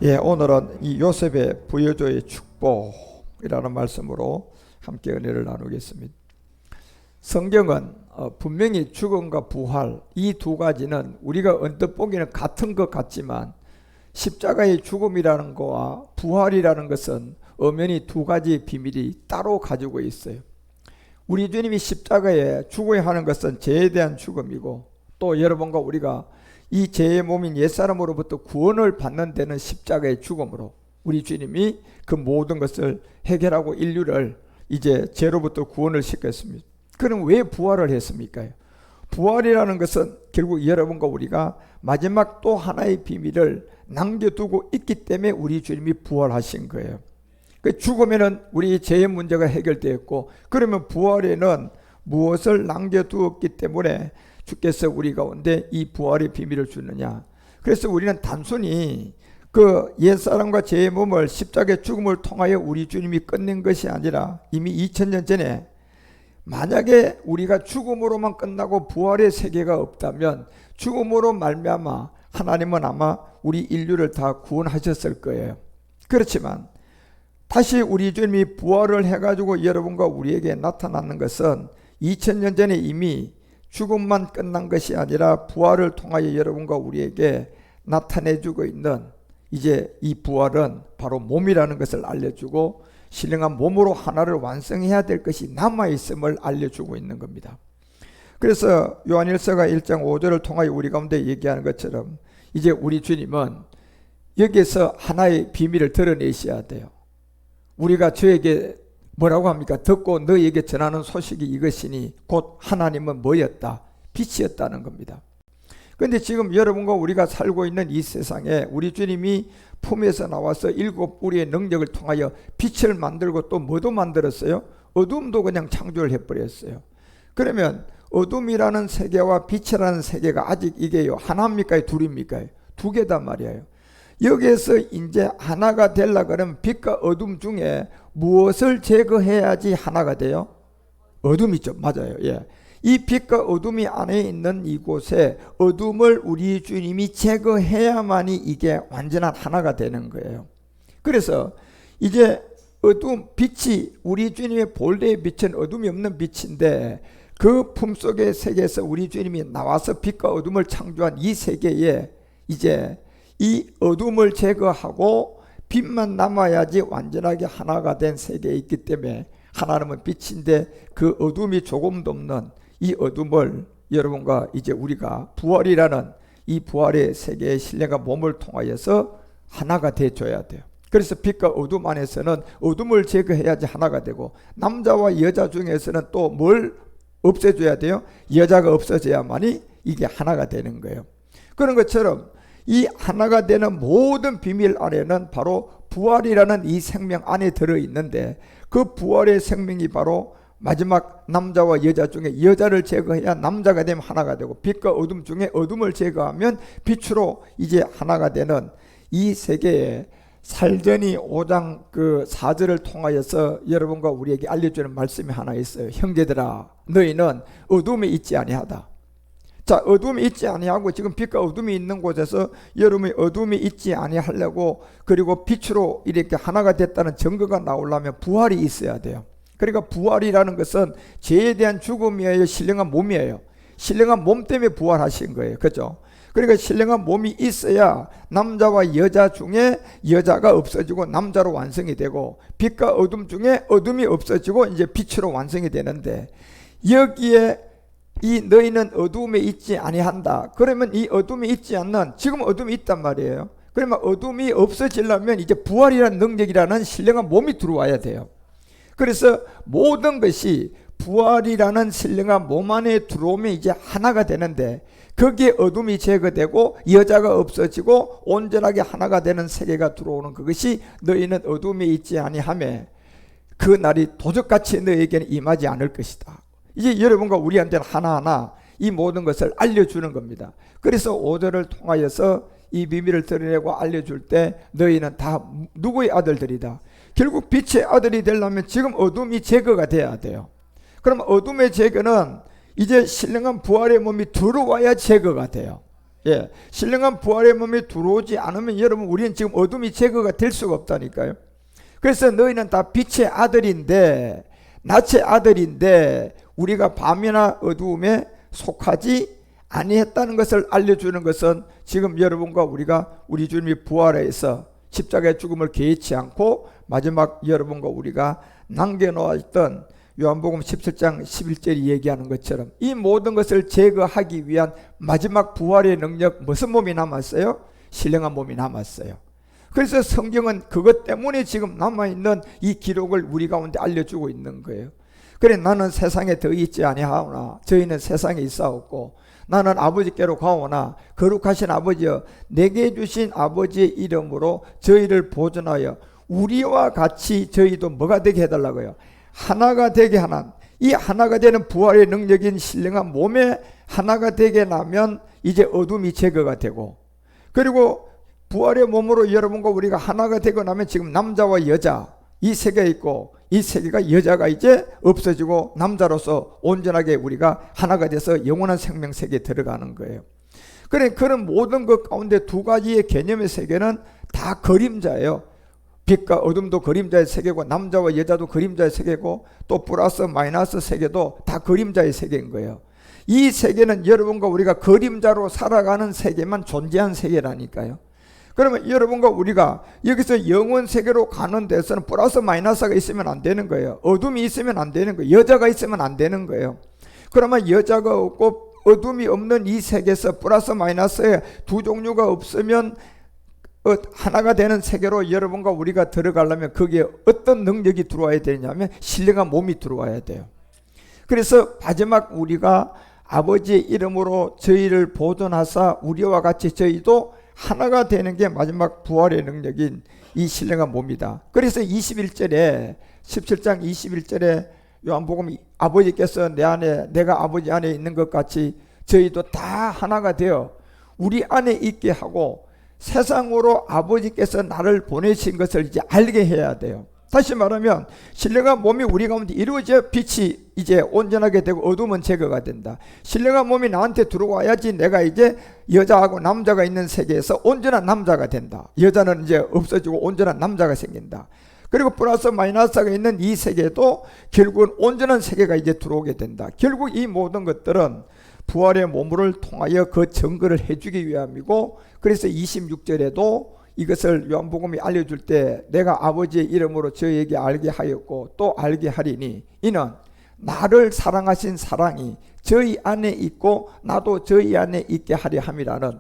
오늘은 이 요셉의 부여조의 축복이라는 말씀으로 함께 은혜를 나누겠습니다. 성경은 분명히 죽음과 부활 이 두 가지는 우리가 언뜻 보기는 같은 것 같지만 십자가의 죽음이라는 것과 부활이라는 것은 엄연히 두 가지 비밀이 따로 가지고 있어요. 우리 주님이 십자가에 죽어야 하는 것은 죄에 대한 죽음이고, 또 여러분과 우리가 이 죄의 몸인 옛사람으로부터 구원을 받는 데는 십자가의 죽음으로 우리 주님이 그 모든 것을 해결하고 인류를 이제 죄로부터 구원을 시켰습니다. 그럼 왜 부활을 했습니까? 부활이라는 것은 결국 여러분과 우리가 마지막 또 하나의 비밀을 남겨두고 있기 때문에 우리 주님이 부활하신 거예요. 그 죽음에는 우리 죄의 문제가 해결되었고, 그러면 부활에는 무엇을 남겨두었기 때문에 주께서 우리 가운데 이 부활의 비밀을 주느냐. 그래서 우리는 단순히 그 옛사람과 죄의 몸을 십자가의 죽음을 통하여 우리 주님이 끝낸 것이 아니라 이미 2000년 전에 만약에 우리가 죽음으로만 끝나고 부활의 세계가 없다면 죽음으로 말미암아 하나님은 아마 우리 인류를 다 구원하셨을 거예요. 그렇지만 다시 우리 주님이 부활을 해가지고 여러분과 우리에게 나타나는 것은 2000년 전에 이미 죽음만 끝난 것이 아니라 부활을 통하여 여러분과 우리에게 나타내주고 있는 이제 이 부활은 바로 몸이라는 것을 알려주고, 신령한 몸으로 하나를 완성해야 될 것이 남아있음을 알려주고 있는 겁니다. 그래서 요한일서가 1장 5절을 통하여 우리 가운데 얘기하는 것처럼 이제 우리 주님은 여기에서 하나의 비밀을 드러내셔야 돼요. 우리가 저에게 뭐라고 합니까? 듣고 너에게 전하는 소식이 이것이니 곧 하나님은 뭐였다? 빛이었다는 겁니다. 그런데 지금 여러분과 우리가 살고 있는 이 세상에 우리 주님이 품에서 나와서 7우리의 능력을 통하여 빛을 만들고 또 뭐도 만들었어요? 어둠도 그냥 창조를 해버렸어요. 그러면 어둠이라는 세계와 빛이라는 세계가 아직 이게요, 하나입니까? 둘입니까? 두 개다 말이에요. 여기에서 이제 하나가 되려고 그러면 빛과 어둠 중에 무엇을 제거해야지 하나가 돼요? 어둠이죠. 맞아요. 예. 이 빛과 어둠이 안에 있는 이곳에 어둠을 우리 주님이 제거해야만이 이게 완전한 하나가 되는 거예요. 그래서 이제 어둠, 빛이 우리 주님의 본래의 빛은 어둠이 없는 빛인데, 그 품속의 세계에서 우리 주님이 나와서 빛과 어둠을 창조한 이 세계에 이제 이 어둠을 제거하고 빛만 남아야지 완전하게 하나가 된 세계에 있기 때문에 하나님은 빛인데 그 어둠이 조금도 없는 이 어둠을 여러분과 이제 우리가 부활이라는 이 부활의 세계의 신령과 몸을 통하여서 하나가 돼줘야 돼요. 그래서 빛과 어둠 안에서는 어둠을 제거해야지 하나가 되고, 남자와 여자 중에서는 또 뭘 없애줘야 돼요? 여자가 없어져야만이 이게 하나가 되는 거예요. 그런 것처럼 이 하나가 되는 모든 비밀 안에는 바로 부활이라는 이 생명 안에 들어있는데, 그 부활의 생명이 바로 마지막 남자와 여자 중에 여자를 제거해야 남자가 되면 하나가 되고, 빛과 어둠 중에 어둠을 제거하면 빛으로 이제 하나가 되는 이 세계에 살전이 5장 그 4절을 통하여서 여러분과 우리에게 알려주는 말씀이 하나 있어요. 형제들아, 너희는 어둠에 있지 아니하다. 자, 어둠이 있지 아니하고 지금 빛과 어둠이 있는 곳에서 여러분이 어둠이 있지 아니하려고, 그리고 빛으로 이렇게 하나가 됐다는 증거가 나오려면 부활이 있어야 돼요. 그러니까 부활이라는 것은 죄에 대한 죽음이에요? 신령한 몸이에요? 신령한 몸 때문에 부활하신 거예요. 그죠? 그러니까 신령한 몸이 있어야 남자와 여자 중에 여자가 없어지고 남자로 완성이 되고, 빛과 어둠 중에 어둠이 없어지고 이제 빛으로 완성이 되는데, 여기에 이 너희는 어둠에 있지 아니한다. 그러면 이 어둠이 있지 않는, 지금 어둠이 있단 말이에요. 그러면 어둠이 없어지려면 이제 부활이라는 능력이라는 신령한 몸이 들어와야 돼요. 그래서 모든 것이 부활이라는 신령한 몸 안에 들어오면 이제 하나가 되는데, 거기에 어둠이 제거되고 여자가 없어지고 온전하게 하나가 되는 세계가 들어오는 그것이 너희는 어둠에 있지 아니하며 그 날이 도적같이 너희에게는 임하지 않을 것이다. 이제 여러분과 우리한테는 하나하나 이 모든 것을 알려주는 겁니다. 그래서 5절을 통하여서 이 비밀을 드러내고 알려줄 때 너희는 다 누구의 아들들이다. 결국 빛의 아들이 되려면 지금 어둠이 제거가 돼야 돼요. 그럼 어둠의 제거는 이제 신령한 부활의 몸이 들어와야 제거가 돼요. 예, 신령한 부활의 몸이 들어오지 않으면 여러분 우리는 지금 어둠이 제거가 될 수가 없다니까요. 그래서 너희는 다 빛의 아들인데 낯의 아들인데 우리가 밤이나 어두움에 속하지 아니했다는 것을 알려주는 것은 지금 여러분과 우리가 우리 주님이 부활해서 십자가의 죽음을 개의치 않고 마지막 여러분과 우리가 남겨놓았던 요한복음 17장 11절이 얘기하는 것처럼 이 모든 것을 제거하기 위한 마지막 부활의 능력, 무슨 몸이 남았어요? 신령한 몸이 남았어요. 그래서 성경은 그것 때문에 지금 남아있는 이 기록을 우리 가운데 알려주고 있는 거예요. 그래, 나는 세상에 더 있지 아니하오나 저희는 세상에 있사옵고 나는 아버지께로 가오나 거룩하신 아버지여 내게 주신 아버지의 이름으로 저희를 보존하여 우리와 같이 저희도 뭐가 되게 해달라고요? 하나가 되게 하는, 이 하나가 되는 부활의 능력인 신령한 몸에 하나가 되게 나면 이제 어둠이 제거가 되고, 그리고 부활의 몸으로 여러분과 우리가 하나가 되고 나면 지금 남자와 여자 이 세계가 있고 이 세계가 여자가 이제 없어지고 남자로서 온전하게 우리가 하나가 돼서 영원한 생명 세계에 들어가는 거예요. 그래, 그런 모든 것 가운데 두 가지의 개념의 세계는 다 그림자예요. 빛과 어둠도 그림자의 세계고 남자와 여자도 그림자의 세계고 또 플러스 마이너스 세계도 다 그림자의 세계인 거예요. 이 세계는 여러분과 우리가 그림자로 살아가는 세계만 존재한 세계라니까요. 그러면 여러분과 우리가 여기서 영원 세계로 가는 데서는 플러스 마이너스가 있으면 안 되는 거예요. 어둠이 있으면 안 되는 거예요. 여자가 있으면 안 되는 거예요. 그러면 여자가 없고 어둠이 없는 이 세계에서 플러스 마이너스의 두 종류가 없으면 하나가 되는 세계로 여러분과 우리가 들어가려면 거기에 어떤 능력이 들어와야 되냐면 신령한 몸이 들어와야 돼요. 그래서 마지막 우리가 아버지의 이름으로 저희를 보존하사 우리와 같이 저희도 하나가 되는 게 마지막 부활의 능력인 이 신령한 몸이다. 그래서 21절에 17장 21절에 요한복음 아버지께서 내 안에 내가 아버지 안에 있는 것 같이 저희도 다 하나가 되어 우리 안에 있게 하고 세상으로 아버지께서 나를 보내신 것을 이제 알게 해야 돼요. 다시 말하면 신령한 몸이 우리 가운데 이루어져 빛이 이제 온전하게 되고 어둠은 제거가 된다. 신령한 몸이 나한테 들어와야지 내가 이제 여자하고 남자가 있는 세계에서 온전한 남자가 된다. 여자는 이제 없어지고 온전한 남자가 생긴다. 그리고 플러스 마이너스가 있는 이 세계도 결국은 온전한 세계가 이제 들어오게 된다. 결국 이 모든 것들은 부활의 몸을 통하여 그 증거를 해주기 위함이고, 그래서 26절에도 이것을 요한복음이 알려줄 때 내가 아버지의 이름으로 저희에게 알게 하였고 또 알게 하리니 이는 나를 사랑하신 사랑이 저희 안에 있고 나도 저희 안에 있게 하려 함이라는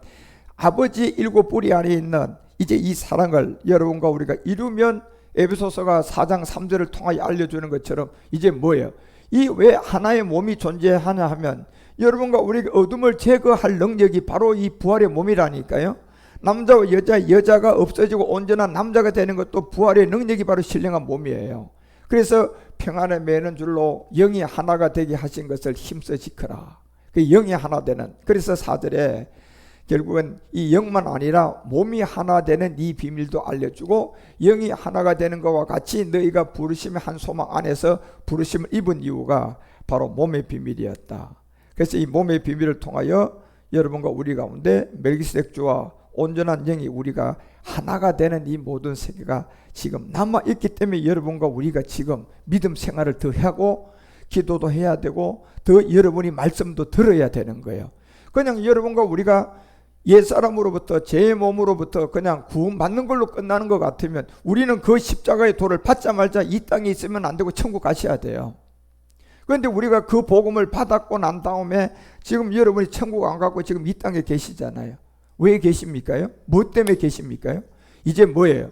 아버지의 일곱 뿌리 안에 있는 이제 이 사랑을 여러분과 우리가 이루면 에베소서가 4장 3절을 통하여 알려주는 것처럼 이제 뭐예요? 이 왜 하나의 몸이 존재하냐 하면 여러분과 우리가 어둠을 제거할 능력이 바로 이 부활의 몸이라니까요. 남자와 여자가 없어지고 온전한 남자가 되는 것도 부활의 능력이 바로 신령한 몸이에요. 그래서 평안에 매는 줄로 영이 하나가 되게 하신 것을 힘써 지켜라. 그 영이 하나 되는, 그래서 4절에 결국은 이 영만 아니라 몸이 하나 되는 이 비밀도 알려주고 영이 하나가 되는 것과 같이 너희가 부르심의 한 소망 안에서 부르심을 입은 이유가 바로 몸의 비밀이었다. 그래서 이 몸의 비밀을 통하여 여러분과 우리 가운데 멜기세덱주와 온전한 영이 우리가 하나가 되는 이 모든 세계가 지금 남아있기 때문에 여러분과 우리가 지금 믿음 생활을 더 하고 기도도 해야 되고 더 여러분이 말씀도 들어야 되는 거예요. 그냥 여러분과 우리가 옛사람으로부터 제 몸으로부터 그냥 구원받는 걸로 끝나는 것 같으면 우리는 그 십자가의 도를 받자마자 이 땅에 있으면 안 되고 천국 가셔야 돼요. 그런데 우리가 그 복음을 받았고 난 다음에 지금 여러분이 천국 안 가고 지금 이 땅에 계시잖아요. 왜 계십니까요? 뭐 때문에 계십니까요? 이제 뭐예요?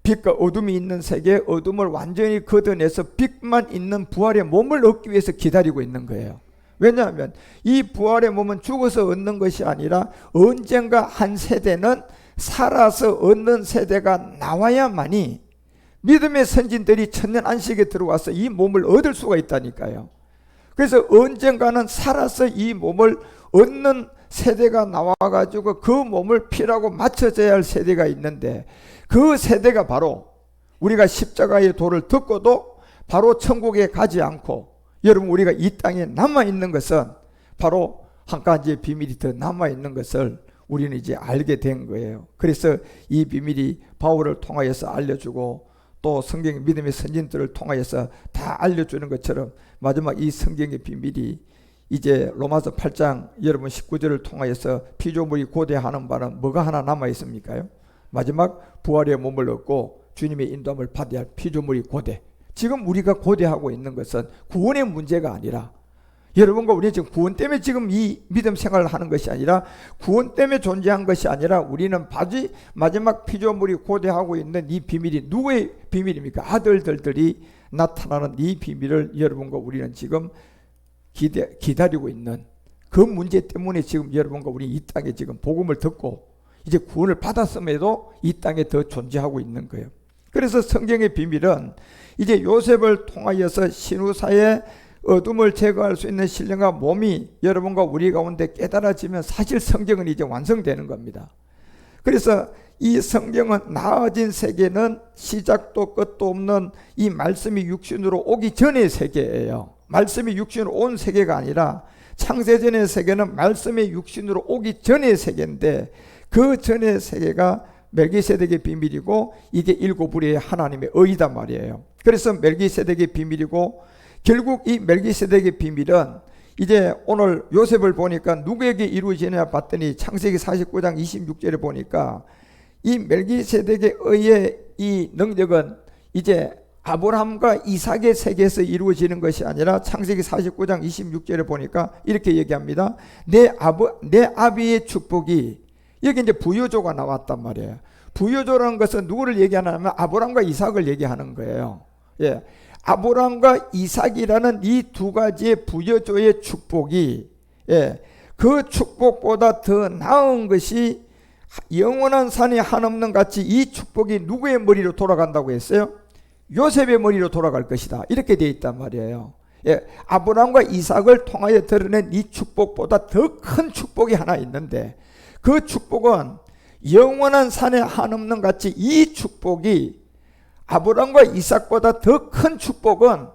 빛과 어둠이 있는 세계에 어둠을 완전히 걷어내서 빛만 있는 부활의 몸을 얻기 위해서 기다리고 있는 거예요. 왜냐하면 이 부활의 몸은 죽어서 얻는 것이 아니라 언젠가 한 세대는 살아서 얻는 세대가 나와야만이 믿음의 선진들이 천년 안식에 들어와서 이 몸을 얻을 수가 있다니까요. 그래서 언젠가는 살아서 이 몸을 얻는 세대가 나와가지고 그 몸을 피라고 맞춰져야 할 세대가 있는데 그 세대가 바로 우리가 십자가의 도를 듣고도 바로 천국에 가지 않고 여러분 우리가 이 땅에 남아있는 것은 바로 한 가지의 비밀이 더 남아있는 것을 우리는 이제 알게 된 거예요. 그래서 이 비밀이 바울을 통하여서 알려주고 또 성경의 믿음의 선진들을 통하여서 다 알려주는 것처럼 마지막 이 성경의 비밀이 이제 로마서 8장 여러분 19절을 통하여서 피조물이 고대하는 바는 뭐가 하나 남아 있습니까요? 마지막 부활의 몸을 얻고 주님의 인도함을 받아야 할 피조물이 고대. 지금 우리가 고대하고 있는 것은 구원의 문제가 아니라 여러분과 우리는 지금 구원 때문에 지금 이 믿음 생활을 하는 것이 아니라 구원 때문에 존재한 것이 아니라 우리는 마지막 피조물이 고대하고 있는 이 비밀이 누구의 비밀입니까? 아들들이 나타나는 이 비밀을 여러분과 우리는 지금 기다리고 있는 그 문제 때문에 지금 여러분과 우리 이 땅에 지금 복음을 듣고 이제 구원을 받았음에도 이 땅에 더 존재하고 있는 거예요. 그래서 성경의 비밀은 이제 요셉을 통하여서 신후사의 어둠을 제거할 수 있는 신령과 몸이 여러분과 우리 가운데 깨달아지면 사실 성경은 이제 완성되는 겁니다. 그래서 이 성경은 나아진 세계는 시작도 끝도 없는 이 말씀이 육신으로 오기 전의 세계예요. 말씀이 육신으로 온 세계가 아니라 창세전의 세계는 말씀이 육신으로 오기 전의 세계인데 그 전의 세계가 멜기세덱의 비밀이고 이게 일곱 부류의 하나님의 의이단 말이에요. 그래서 멜기세덱의 비밀이고 결국 이 멜기세덱의 비밀은 이제 오늘 요셉을 보니까 누구에게 이루어지느냐 봤더니 창세기 49장 26절에 보니까 이 멜기세덱의 의의 이 능력은 이제 아브라함과 이삭의 세계에서 이루어지는 것이 아니라 창세기 49장 26절에 보니까 이렇게 얘기합니다. 내 아비의 축복이 여기 이제 부여조가 나왔단 말이에요. 부여조라는 것은 누구를 얘기하냐면 아브라함과 이삭을 얘기하는 거예요. 예. 아브라함과 이삭이라는 이 두 가지의 부여조의 축복이 그 축복보다 더 나은 것이 영원한 산이 한없는 같이 이 축복이 누구의 머리로 돌아간다고 했어요? 요셉의 머리로 돌아갈 것이다. 이렇게 되어 있단 말이에요. 아브라함과 이삭을 통하여 드러낸 이 축복보다 더 큰 축복이 하나 있는데 그 축복은 영원한 산에 한없는 같이 이 축복이 아브라함과 이삭보다 더 큰 축복은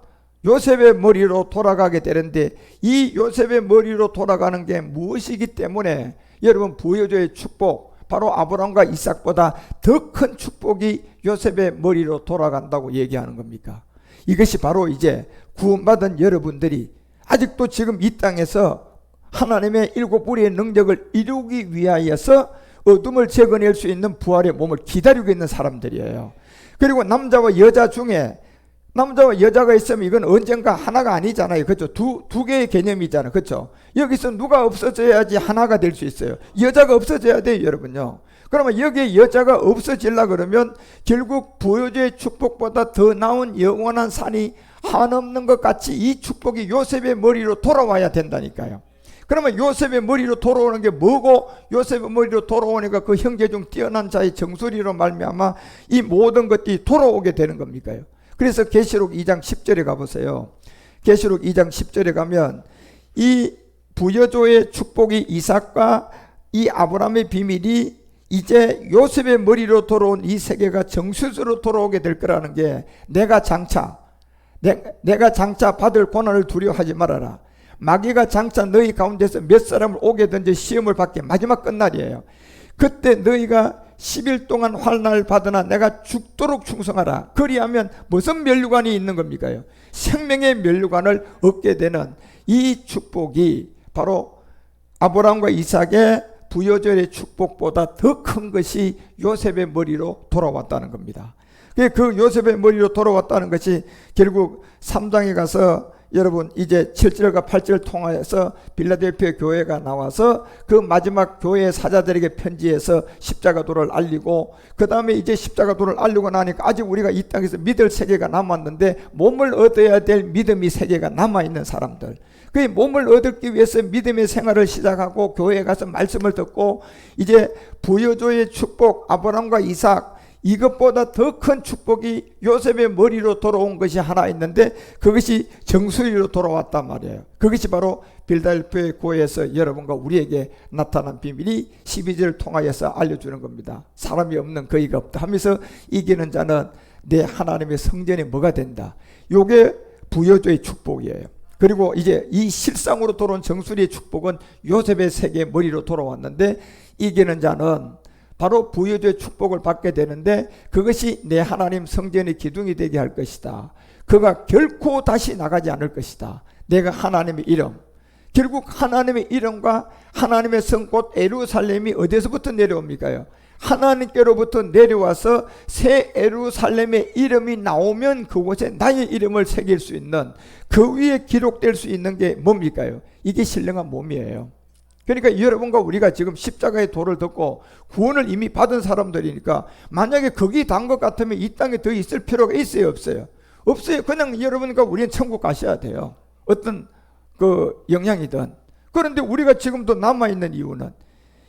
요셉의 머리로 돌아가게 되는데 이 요셉의 머리로 돌아가는 게 무엇이기 때문에 여러분 부여조의 축복 바로 아브라함과 이삭보다 더 큰 축복이 요셉의 머리로 돌아간다고 얘기하는 겁니까? 이것이 바로 이제 구원받은 여러분들이 아직도 지금 이 땅에서 하나님의 일곱 부류의 능력을 이루기 위하여서 어둠을 제거낼 수 있는 부활의 몸을 기다리고 있는 사람들이에요. 그리고 남자와 여자 중에 남자와 여자가 있으면 이건 언젠가 하나가 아니잖아요. 그렇죠? 두 개의 개념이잖아요. 그렇죠? 여기서 누가 없어져야지 하나가 될 수 있어요. 여자가 없어져야 돼요, 여러분요. 그러면 여기에 여자가 없어지려 그러면 결국 부여조의 축복보다 더 나은 영원한 산이 한없는 것 같이 이 축복이 요셉의 머리로 돌아와야 된다니까요. 그러면 요셉의 머리로 돌아오는 게 뭐고 요셉의 머리로 돌아오니까 그 형제 중 뛰어난 자의 정수리로 말미암아 이 모든 것들이 돌아오게 되는 겁니까요? 그래서 계시록 2장 10절에 가보세요. 계시록 2장 10절에 가면 이 부여조의 축복이 이삭과 이 아브라함의 비밀이 이제 요셉의 머리로 돌아온 이 세계가 정수리로 돌아오게 될 거라는 게 내가 장차 받을 고난을 두려워하지 말아라. 마귀가 장차 너희 가운데서 몇 사람을 오게든지 시험을 받게 마지막 끝날이에요. 그때 너희가 10일 동안 환난을 받으나 내가 죽도록 충성하라. 그리하면 무슨 면류관이 있는 겁니까? 생명의 면류관을 얻게 되는 이 축복이 바로 아브라함과 이삭의 부여절의 축복보다 더 큰 것이 요셉의 머리로 돌아왔다는 겁니다. 그 요셉의 머리로 돌아왔다는 것이 결국 3장에 가서 여러분 이제 7절과 8절을 통하여서 빌라델피아 교회가 나와서 그 마지막 교회 사자들에게 편지해서 십자가도를 알리고 그 다음에 이제 십자가도를 알리고 나니까 아직 우리가 이 땅에서 믿을 세계가 남았는데 몸을 얻어야 될 믿음의 세계가 남아있는 사람들, 그 몸을 얻기 위해서 믿음의 생활을 시작하고 교회에 가서 말씀을 듣고 이제 부여조의 축복 아브라함과 이삭 이것보다 더 큰 축복이 요셉의 머리로 돌아온 것이 하나 있는데 그것이 정수리로 돌아왔단 말이에요. 그것이 바로 빌라델피아 교회에서 여러분과 우리에게 나타난 비밀이 12절을 통하여서 알려주는 겁니다. 사람이 없는 거의가 없다 하면서 이기는 자는 내 하나님의 성전이 뭐가 된다. 요게 부여조의 축복이에요. 그리고 이제 이 실상으로 돌아온 정수리의 축복은 요셉의 세계의 머리로 돌아왔는데 이기는 자는 바로 부여주의 축복을 받게 되는데 그것이 내 하나님 성전의 기둥이 되게 할 것이다. 그가 결코 다시 나가지 않을 것이다. 내가 하나님의 이름, 결국 하나님의 이름과 하나님의 성 곧 예루살렘이 어디서부터 내려옵니까요? 하나님께로부터 내려와서 새 예루살렘의 이름이 나오면 그곳에 나의 이름을 새길 수 있는, 그 위에 기록될 수 있는 게 뭡니까요? 이게 신령한 몸이에요. 그러니까 여러분과 우리가 지금 십자가의 도를 듣고 구원을 이미 받은 사람들이니까 만약에 거기 단 것 같으면 이 땅에 더 있을 필요가 있어요, 없어요? 없어요. 그냥 여러분과 우리는 천국 가셔야 돼요. 어떤 그 영향이든. 그런데 우리가 지금도 남아있는 이유는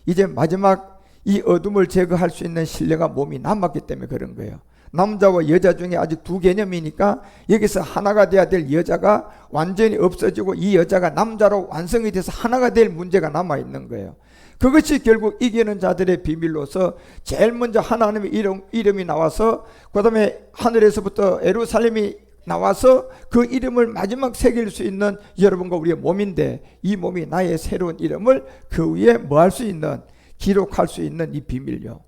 이제 마지막 이 어둠을 제거할 수 있는 신령한 몸이 남았기 때문에 그런 거예요. 남자와 여자 중에 아직 두 개념이니까 여기서 하나가 돼야 될 여자가 완전히 없어지고 이 여자가 남자로 완성이 돼서 하나가 될 문제가 남아있는 거예요. 그것이 결국 이기는 자들의 비밀로서 제일 먼저 하나님의 이름이 나와서 그 다음에 하늘에서부터 예루살렘이 나와서 그 이름을 마지막 새길 수 있는 여러분과 우리의 몸인데, 이 몸이 나의 새로운 이름을 그 위에 뭐 할 수 있는, 기록할 수 있는 이 비밀요.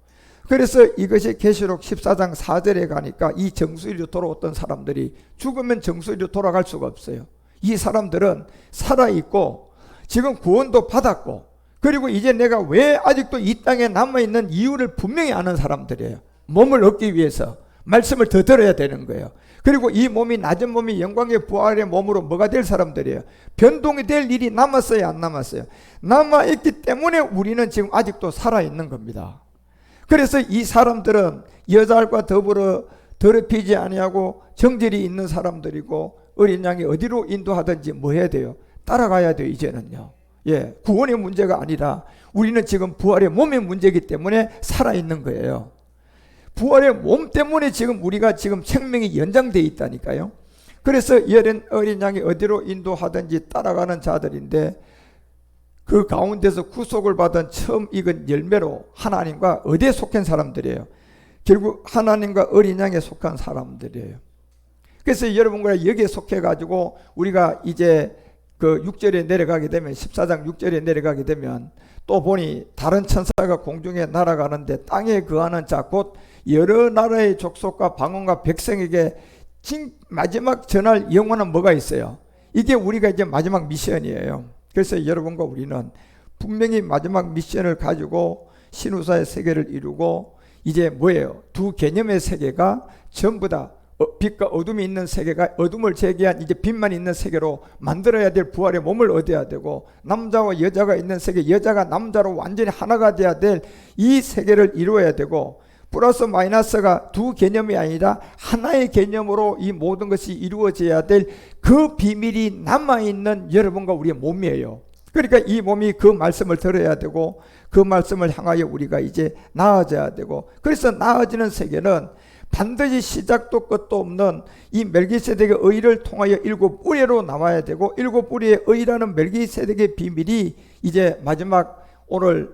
그래서 이것이 계시록 14장 4절에 가니까 이 정수리로 돌아왔던 사람들이 죽으면 정수리로 돌아갈 수가 없어요. 이 사람들은 살아있고 지금 구원도 받았고 그리고 이제 내가 왜 아직도 이 땅에 남아있는 이유를 분명히 아는 사람들이에요. 몸을 얻기 위해서 말씀을 더 들어야 되는 거예요. 그리고 이 몸이 낮은 몸이 영광의 부활의 몸으로 뭐가 될 사람들이에요. 변동이 될 일이 남았어요, 안 남았어요? 남아있기 때문에 우리는 지금 아직도 살아있는 겁니다. 그래서 이 사람들은 여자와 더불어 더럽히지 아니하고 정절이 있는 사람들이고 어린 양이 어디로 인도하든지 뭐 해야 돼요? 따라가야 돼요, 이제는요. 예, 구원의 문제가 아니라 우리는 지금 부활의 몸의 문제이기 때문에 살아있는 거예요. 부활의 몸 때문에 지금 우리가 지금 생명이 연장되어 있다니까요. 그래서 어린 양이 어디로 인도하든지 따라가는 자들인데 그 가운데서 구속을 받은 처음 익은 열매로 하나님과 어디에 속한 사람들이에요? 결국 하나님과 어린 양에 속한 사람들이에요. 그래서 여러분과 여기에 속해가지고 우리가 이제 그 6절에 내려가게 되면 14장 6절에 내려가게 되면 또 보니 다른 천사가 공중에 날아가는데 땅에 거하는 자 곧 여러 나라의 족속과 방언과 백성에게 마지막 전할 영원한 뭐가 있어요? 이게 우리가 이제 마지막 미션이에요. 그래서 여러분과 우리는 분명히 마지막 미션을 가지고 신우사의 세계를 이루고 이제 뭐예요? 두 개념의 세계가 전부 다 빛과 어둠이 있는 세계가 어둠을 제거한 이제 빛만 있는 세계로 만들어야 될 부활의 몸을 얻어야 되고, 남자와 여자가 있는 세계, 여자가 남자로 완전히 하나가 돼야 될 이 세계를 이루어야 되고, 플러스 마이너스가 두 개념이 아니라 하나의 개념으로 이 모든 것이 이루어져야 될 그 비밀이 남아있는 여러분과 우리의 몸이에요. 그러니까 이 몸이 그 말씀을 들어야 되고 그 말씀을 향하여 우리가 이제 나아져야 되고, 그래서 나아지는 세계는 반드시 시작도 끝도 없는 이 멜기세덱의 의를 통하여 일곱 뿌리로 나와야 되고, 일곱 뿌리의 의라는 멜기세덱의 비밀이 이제 마지막 오늘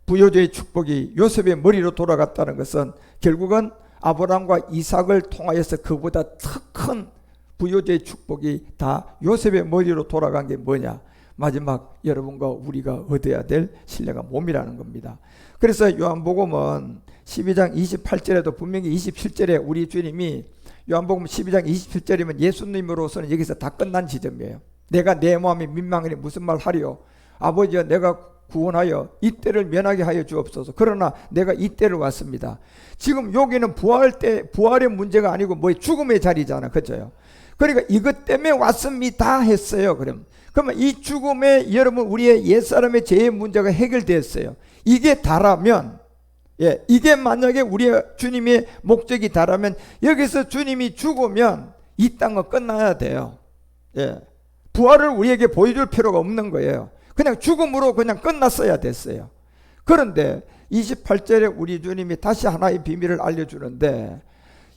부여주의 축복이 요셉의 머리로 돌아갔다는 것은 결국은 아브라함과 이삭을 통하여서 그보다 더 큰 부여주의 축복이 다 요셉의 머리로 돌아간 게 뭐냐? 마지막 여러분과 우리가 얻어야 될 신령한 몸이라는 겁니다. 그래서 요한복음은 12장 28절에도 분명히 27절에 우리 주님이, 요한복음 12장 27절이면 예수님으로서는 여기서 다 끝난 지점이에요. 내가 내 마음이 민망하니 무슨 말 하리요? 아버지여, 내가 구원하여 이 때를 면하게 하여 주옵소서. 그러나 내가 이 때를 왔습니다. 지금 여기는 부활의 문제가 아니고 뭐 죽음의 자리잖아, 그렇죠? 그러니까 이것 때문에 왔습니다 했어요. 그러면 이 죽음에 여러분 우리의 옛사람의 죄의 문제가 해결됐어요. 이게 다라면, 예, 이게 만약에 우리의 주님의 목적이 다라면 여기서 주님이 죽으면 이 땅은 끝나야 돼요. 예, 부활을 우리에게 보여줄 필요가 없는 거예요. 그냥 죽음으로 그냥 끝났어야 됐어요. 그런데 28절에 우리 주님이 다시 하나의 비밀을 알려주는데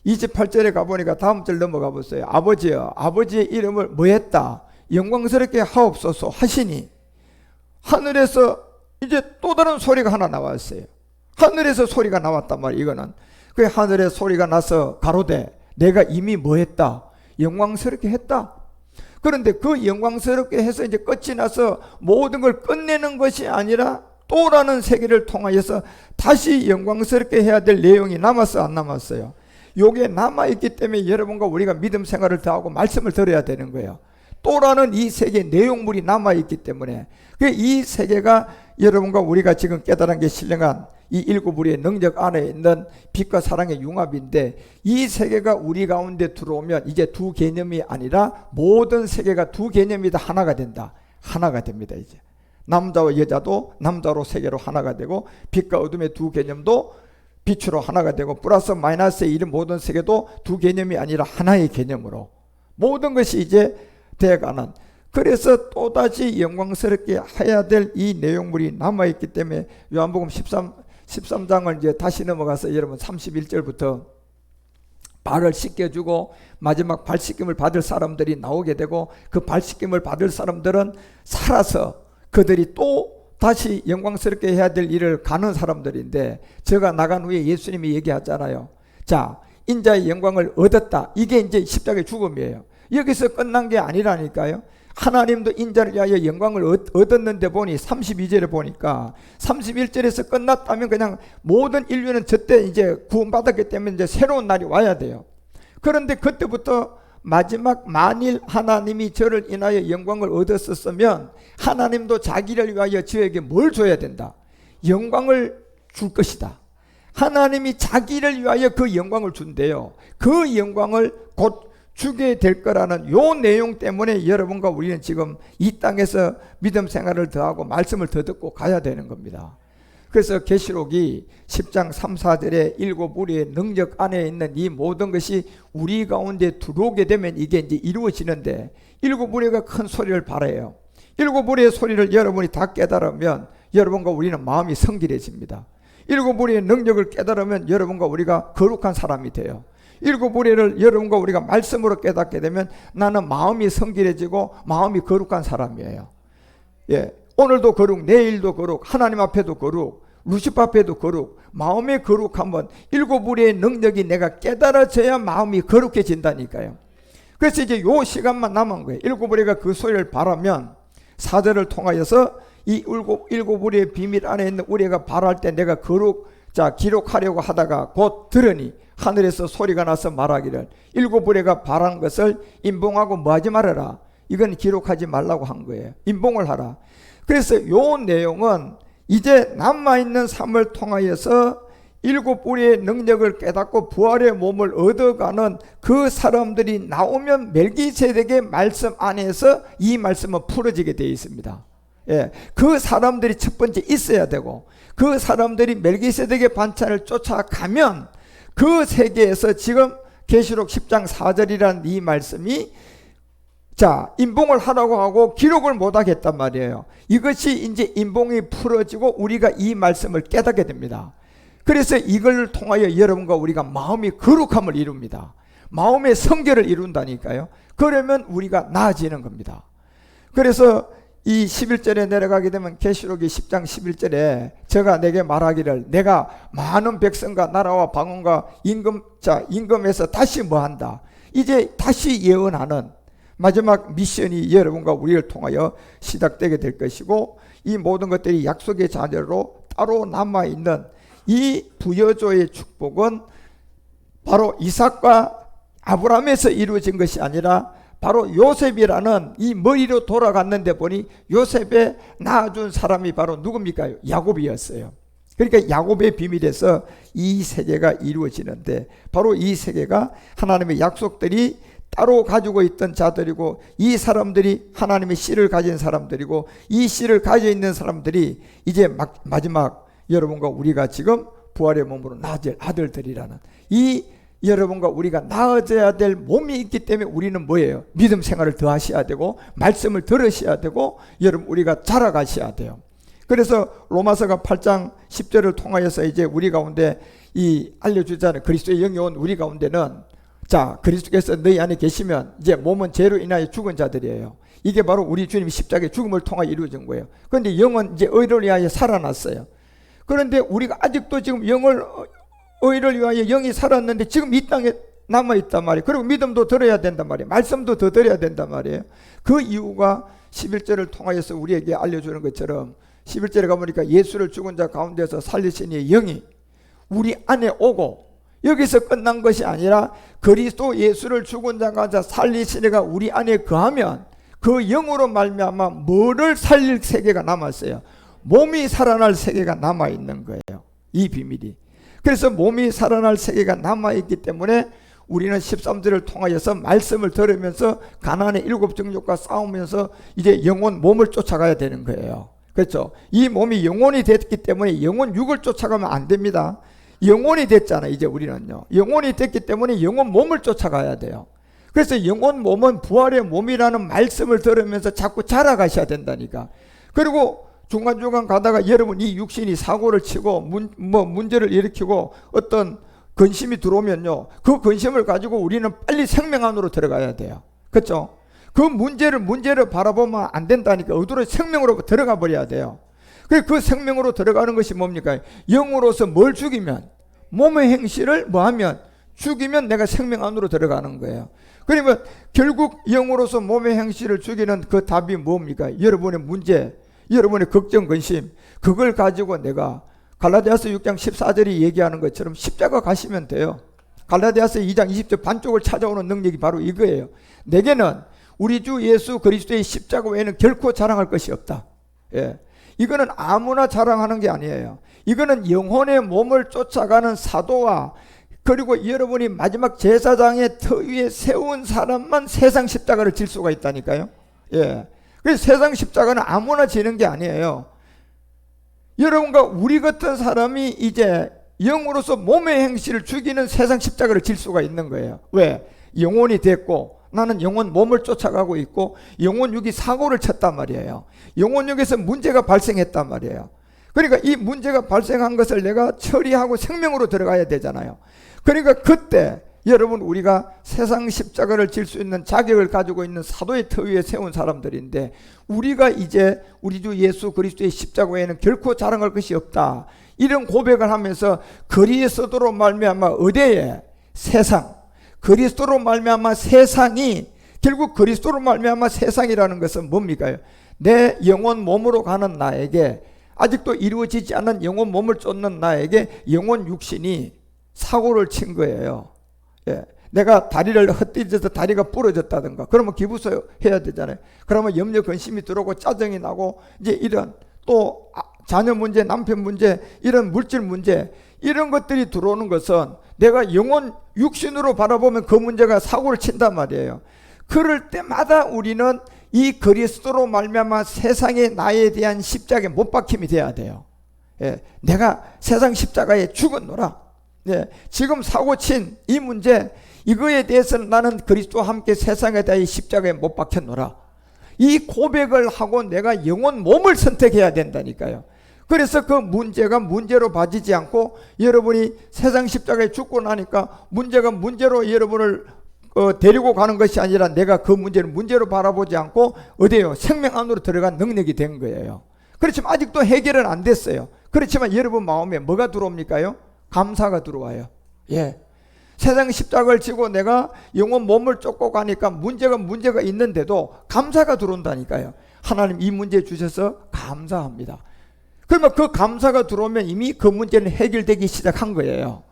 28절에 가보니까 다음 절 넘어가 보세요. 아버지여, 아버지의 이름을 뭐 했다? 영광스럽게 하옵소서 하시니 하늘에서 이제 또 다른 소리가 하나 나왔어요. 하늘에서 소리가 나왔단 말이에요. 이거는 그 하늘에 소리가 나서 가로되 내가 이미 뭐 했다? 영광스럽게 했다. 그런데 그 영광스럽게 해서 이제 끝이 나서 모든 걸 끝내는 것이 아니라 또라는 세계를 통하여서 다시 영광스럽게 해야 될 내용이 남았어, 안 남았어요? 요게 남아있기 때문에 여러분과 우리가 믿음 생활을 더하고 말씀을 들어야 되는 거예요. 또라는 이 세계 내용물이 남아있기 때문에 이 세계가 여러분과 우리가 지금 깨달은 게 신령한 이 일곱 우리의 능력 안에 있는 빛과 사랑의 융합인데, 이 세계가 우리 가운데 들어오면 이제 두 개념이 아니라 모든 세계가 두 개념이 다 하나가 된다. 하나가 됩니다. 이제 남자와 여자도 남자로 세계로 하나가 되고, 빛과 어둠의 두 개념도 빛으로 하나가 되고, 플러스 마이너스의 이런 모든 세계도 두 개념이 아니라 하나의 개념으로 모든 것이 이제 되어가는, 그래서 또다시 영광스럽게 해야 될 이 내용물이 남아있기 때문에 요한복음 13장을 이제 다시 넘어가서 여러분 31절부터 발을 씻겨주고 마지막 발 씻김을 받을 사람들이 나오게 되고, 그 발 씻김을 받을 사람들은 살아서 그들이 또 다시 영광스럽게 해야 될 일을 가는 사람들인데, 제가 나간 후에 예수님이 얘기하잖아요. 자, 인자의 영광을 얻었다. 이게 이제 십자가의 죽음이에요. 여기서 끝난 게 아니라니까요. 하나님도 인자를 위하여 영광을 얻었는데 보니 32절에 보니까 31절에서 끝났다면 그냥 모든 인류는 저때 이제 구원받았기 때문에 이제 새로운 날이 와야 돼요. 그런데 그때부터 마지막 만일 하나님이 저를 인하여 영광을 얻었었으면 하나님도 자기를 위하여 저에게 뭘 줘야 된다? 영광을 줄 것이다. 하나님이 자기를 위하여 그 영광을 준대요. 그 영광을 곧 주게 될 거라는 요 내용 때문에 여러분과 우리는 지금 이 땅에서 믿음 생활을 더하고 말씀을 더 듣고 가야 되는 겁니다. 그래서 계시록이 10장 3, 4절에 일곱 우리의 능력 안에 있는 이 모든 것이 우리 가운데 들어오게 되면 이게 이제 이루어지는데, 일곱 우리가 큰 소리를 발해요. 일곱 우리의 소리를 여러분이 다 깨달으면 여러분과 우리는 마음이 성길해집니다. 일곱 우리의 능력을 깨달으면 여러분과 우리가 거룩한 사람이 돼요. 일곱 우리를 여러분과 우리가 말씀으로 깨닫게 되면 나는 마음이 성길해지고 마음이 거룩한 사람이에요. 예, 오늘도 거룩, 내일도 거룩, 하나님 앞에도 거룩, 루시퍼 앞에도 거룩, 마음의 거룩함은 일곱 우리의 능력이 내가 깨달아져야 마음이 거룩해진다니까요. 그래서 이제 요 시간만 남은 거예요. 일곱 우리가 그 소리를 바라면 사절을 통하여서 이 일곱 우리의 비밀 안에 있는 우리가 바랄 때 내가 기록하려고 하다가 곧 들으니 하늘에서 소리가 나서 말하기를 일곱 우리가 바란 것을 임봉하고 뭐하지 말아라. 이건 기록하지 말라고 한 거예요. 임봉을 하라. 그래서 요 내용은 이제 남아있는 삶을 통하여서 일곱 우리의 능력을 깨닫고 부활의 몸을 얻어가는 그 사람들이 나오면 멜기세덱의 말씀 안에서 이 말씀은 풀어지게 되어 있습니다. 예, 그 사람들이 첫 번째 있어야 되고, 그 사람들이 멜기세덱의 반찬을 쫓아가면 그 세계에서 지금 계시록 10장 4절이라는 이 말씀이 임봉을 하라고 하고 기록을 못하겠단 말이에요. 이것이 이제 임봉이 풀어지고 우리가 이 말씀을 깨닫게 됩니다. 그래서 이걸 통하여 여러분과 우리가 마음의 거룩함을 이룹니다. 마음의 성결을 이룬다니까요. 그러면 우리가 나아지는 겁니다. 그래서 이 11절에 내려가게 되면 계시록이 10장 11절에 저가 내게 말하기를 내가 많은 백성과 나라와 방언과 임금에서 다시 뭐한다. 이제 다시 예언하는 마지막 미션이 여러분과 우리를 통하여 시작되게 될 것이고, 이 모든 것들이 약속의 자녀로 따로 남아있는 이 부여조의 축복은 바로 이삭과 아브라함에서 이루어진 것이 아니라 바로 요셉이라는 이 머리로 돌아갔는데 보니 요셉의 낳아준 사람이 바로 누굽니까? 야곱이었어요. 그러니까 야곱의 비밀에서 이 세계가 이루어지는데, 바로 이 세계가 하나님의 약속들이 따로 가지고 있던 자들이고, 이 사람들이 하나님의 씨를 가진 사람들이고, 이 씨를 가지고 있는 사람들이 이제 마지막 여러분과 우리가 지금 부활의 몸으로 나아질 아들들이라는 이 여러분과 우리가 나아져야 될 몸이 있기 때문에 우리는 뭐예요? 믿음 생활을 더 하셔야 되고 말씀을 들으셔야 되고 여러분 우리가 자라가셔야 돼요. 그래서 로마서가 8장 10절을 통하여서 이제 우리 가운데 이 알려주자는 그리스도의 영이 온 우리 가운데는 그리스도께서 너희 안에 계시면 이제 몸은 죄로 인하여 죽은 자들이에요. 이게 바로 우리 주님이 십자가의 죽음을 통하여 이루어진 거예요. 그런데 영은 이제 의를 위하여 살아났어요. 그런데 우리가 아직도 지금 의를 위하여 영이 살았는데 지금 이 땅에 남아있단 말이에요. 그리고 믿음도 들어야 된단 말이에요. 말씀도 더 들어야 된단 말이에요. 그 이유가 11절을 통하여서 우리에게 알려주는 것처럼 11절에 가보니까 예수를 죽은 자 가운데서 살리신 이의 영이 우리 안에 오고, 여기서 끝난 것이 아니라 그리스도 예수를 죽은 자 가운데 살리신 이가 우리 안에 거하면 그 영으로 말미암아 뭐를 살릴 세계가 남았어요? 몸이 살아날 세계가 남아있는 거예요. 이 비밀이. 그래서 몸이 살아날 세계가 남아있기 때문에 우리는 13절을 통하여서 말씀을 들으면서 가나안의 7 정욕과 싸우면서 이제 영혼 몸을 쫓아가야 되는 거예요. 그렇죠? 이 몸이 영혼이 됐기 때문에 영혼 육을 쫓아가면 안 됩니다. 영혼이 됐잖아요. 이제 우리는요. 영혼이 됐기 때문에 영혼 몸을 쫓아가야 돼요. 그래서 영혼 몸은 부활의 몸이라는 말씀을 들으면서 자꾸 자라가셔야 된다니까. 그리고 중간중간 가다가 여러분 이 육신이 사고를 치고 문제를 일으키고 어떤 근심이 들어오면요, 그 근심을 가지고 우리는 빨리 생명 안으로 들어가야 돼요. 그렇죠? 그 문제를 바라보면 안 된다니까. 어디로 생명으로 들어가 버려야 돼요. 그 생명으로 들어가는 것이 뭡니까? 영으로서 뭘 죽이면, 몸의 행실을 뭐하면, 죽이면 내가 생명 안으로 들어가는 거예요. 그러면 결국 영으로서 몸의 행실을 죽이는 그 답이 뭡니까? 여러분의 문제, 여러분의 걱정, 근심, 그걸 가지고 내가 갈라디아서 6장 14절이 얘기하는 것처럼 십자가 가시면 돼요. 갈라디아서 2장 20절 반쪽을 찾아오는 능력이 바로 이거예요. 내게는 우리 주 예수 그리스도의 십자가 외에는 결코 자랑할 것이 없다. 예. 이거는 아무나 자랑하는 게 아니에요. 이거는 영혼의 몸을 쫓아가는 사도와 그리고 여러분이 마지막 제사장의 터 위에 세운 사람만 세상 십자가를 질 수가 있다니까요. 예. 그래서 세상 십자가는 아무나 지는 게 아니에요. 여러분과 우리 같은 사람이 이제 영으로서 몸의 행실을 죽이는 세상 십자가를 질 수가 있는 거예요. 왜? 영혼이 됐고 나는 영혼 몸을 쫓아가고 있고 영혼 육이 사고를 쳤단 말이에요. 영혼 육에서 문제가 발생했단 말이에요. 그러니까 이 문제가 발생한 것을 내가 처리하고 생명으로 들어가야 되잖아요. 그러니까 그때 여러분 우리가 세상 십자가를 질 수 있는 자격을 가지고 있는 사도의 터 위에 세운 사람들인데, 우리가 이제 우리 주 예수 그리스도의 십자가 외에는 결코 자랑할 것이 없다, 이런 고백을 하면서 그리스도로 말미암아 의대에 세상, 그리스도로 말미암아 세상이, 결국 그리스도로 말미암아 세상이라는 것은 뭡니까? 내 영혼 몸으로 가는 나에게, 아직도 이루어지지 않은 영혼 몸을 쫓는 나에게 영혼 육신이 사고를 친 거예요. 예. 내가 다리를 헛디뎌서 다리가 부러졌다든가 그러면 기부서 해야 되잖아요. 그러면 염려 근심이 들어오고 짜증이 나고 이제 이런 또 자녀 문제, 남편 문제, 이런 물질 문제, 이런 것들이 들어오는 것은 내가 영혼 육신으로 바라보면 그 문제가 사고를 친단 말이에요. 그럴 때마다 우리는 이 그리스도로 말미암아 세상에 나에 대한 십자가에 못 박힘이 돼야 돼요. 예. 내가 세상 십자가에 죽었노라. 예. 지금 사고친 이 문제, 이거에 대해서는 나는 그리스도와 함께 세상에 대해 십자가에 못 박혔노라. 이 고백을 하고 내가 영혼 몸을 선택해야 된다니까요. 그래서 그 문제가 문제로 봐지지 않고, 여러분이 세상 십자가에 죽고 나니까 문제가 문제로 여러분을 데리고 가는 것이 아니라 내가 그 문제를 문제로 바라보지 않고 어디에요? 생명 안으로 들어간 능력이 된 거예요. 그렇지만 아직도 해결은 안 됐어요. 그렇지만 여러분 마음에 뭐가 들어옵니까요? 감사가 들어와요. 예. 세상 십자가를 지고 내가 영혼 몸을 쫓고 가니까 문제가 있는데도 감사가 들어온다니까요. 하나님 이 문제 주셔서 감사합니다. 그러면 그 감사가 들어오면 이미 그 문제는 해결되기 시작한 거예요.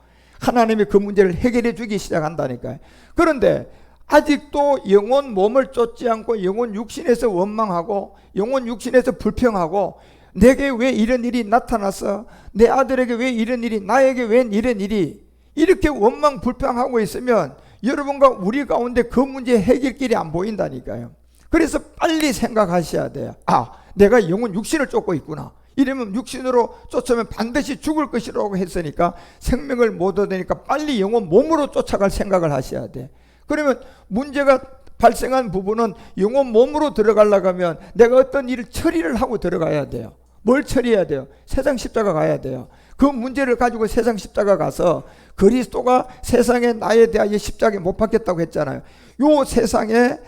하나님이 그 문제를 해결해 주기 시작한다니까요. 그런데 아직도 영혼 몸을 쫓지 않고 영혼 육신에서 원망하고 영혼 육신에서 불평하고, 내게 왜 이런 일이 나타났어? 내 아들에게 왜 이런 일이, 나에게 왜 이런 일이, 이렇게 원망 불평하고 있으면 여러분과 우리 가운데 그 문제 해결길이 안 보인다니까요. 그래서 빨리 생각하셔야 돼요. 아, 내가 영혼 육신을 쫓고 있구나. 이러면 육신으로 쫓으면 반드시 죽을 것이라고 했으니까 생명을 못 얻으니까 빨리 영혼 몸으로 쫓아갈 생각을 하셔야 돼. 그러면 문제가 발생한 부분은 영혼 몸으로 들어가려고 하면 내가 어떤 일을 처리를 하고 들어가야 돼요. 뭘 처리해야 돼요? 세상 십자가 가야 돼요. 그 문제를 가지고 세상 십자가 가서 그리스도가 세상에 나에 대하여 십자가에 못 박혔다고 했잖아요. 요 세상에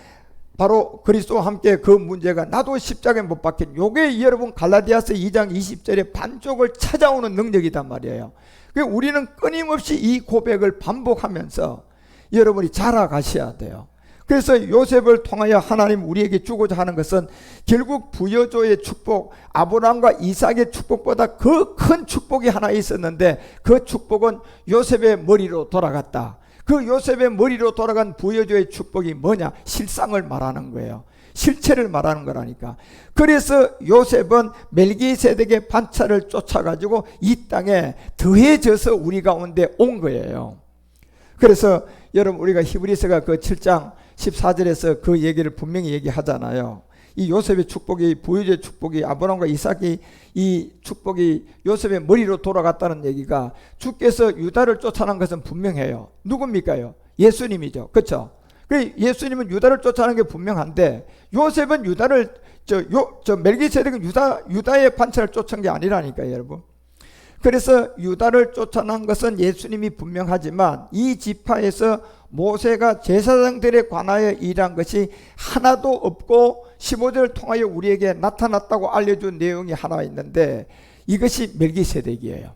바로 그리스도와 함께 그 문제가 나도 십자가에 못 박힌, 요게 여러분 갈라디아서 2장 20절에 반쪽을 찾아오는 능력이단 말이에요. 우리는 끊임없이 이 고백을 반복하면서 여러분이 자라가셔야 돼요. 그래서 요셉을 통하여 하나님 우리에게 주고자 하는 것은 결국 부여조의 축복, 아브라함과 이삭의 축복보다 그 큰 축복이 하나 있었는데 그 축복은 요셉의 머리로 돌아갔다. 그 요셉의 머리로 돌아간 부여조의 축복이 뭐냐? 실상을 말하는 거예요. 실체를 말하는 거라니까. 그래서 요셉은 멜기세덱의 반차를 쫓아가지고 이 땅에 더해져서 우리 가운데 온 거예요. 그래서 여러분 우리가 히브리서가 그 7장 14절에서 그 얘기를 분명히 얘기하잖아요. 이 요셉의 축복이, 부여조의 축복이, 아브라함과 이삭이 이 축복이 요셉의 머리로 돌아갔다는 얘기가 주께서 유다를 쫓아난 것은 분명해요. 누굽니까요? 예수님이죠. 그렇죠? 예수님은 유다를 쫓아낸 게 분명한데 요셉은 유다를 멜기세덱은 유다의 반차를 쫓은 게 아니라니까요, 여러분. 그래서 유다를 쫓아난 것은 예수님이 분명하지만 이 지파에서 모세가 제사장들에 관하여 일한 것이 하나도 없고 15절을 통하여 우리에게 나타났다고 알려준 내용이 하나 있는데 이것이 멜기세덱이에요.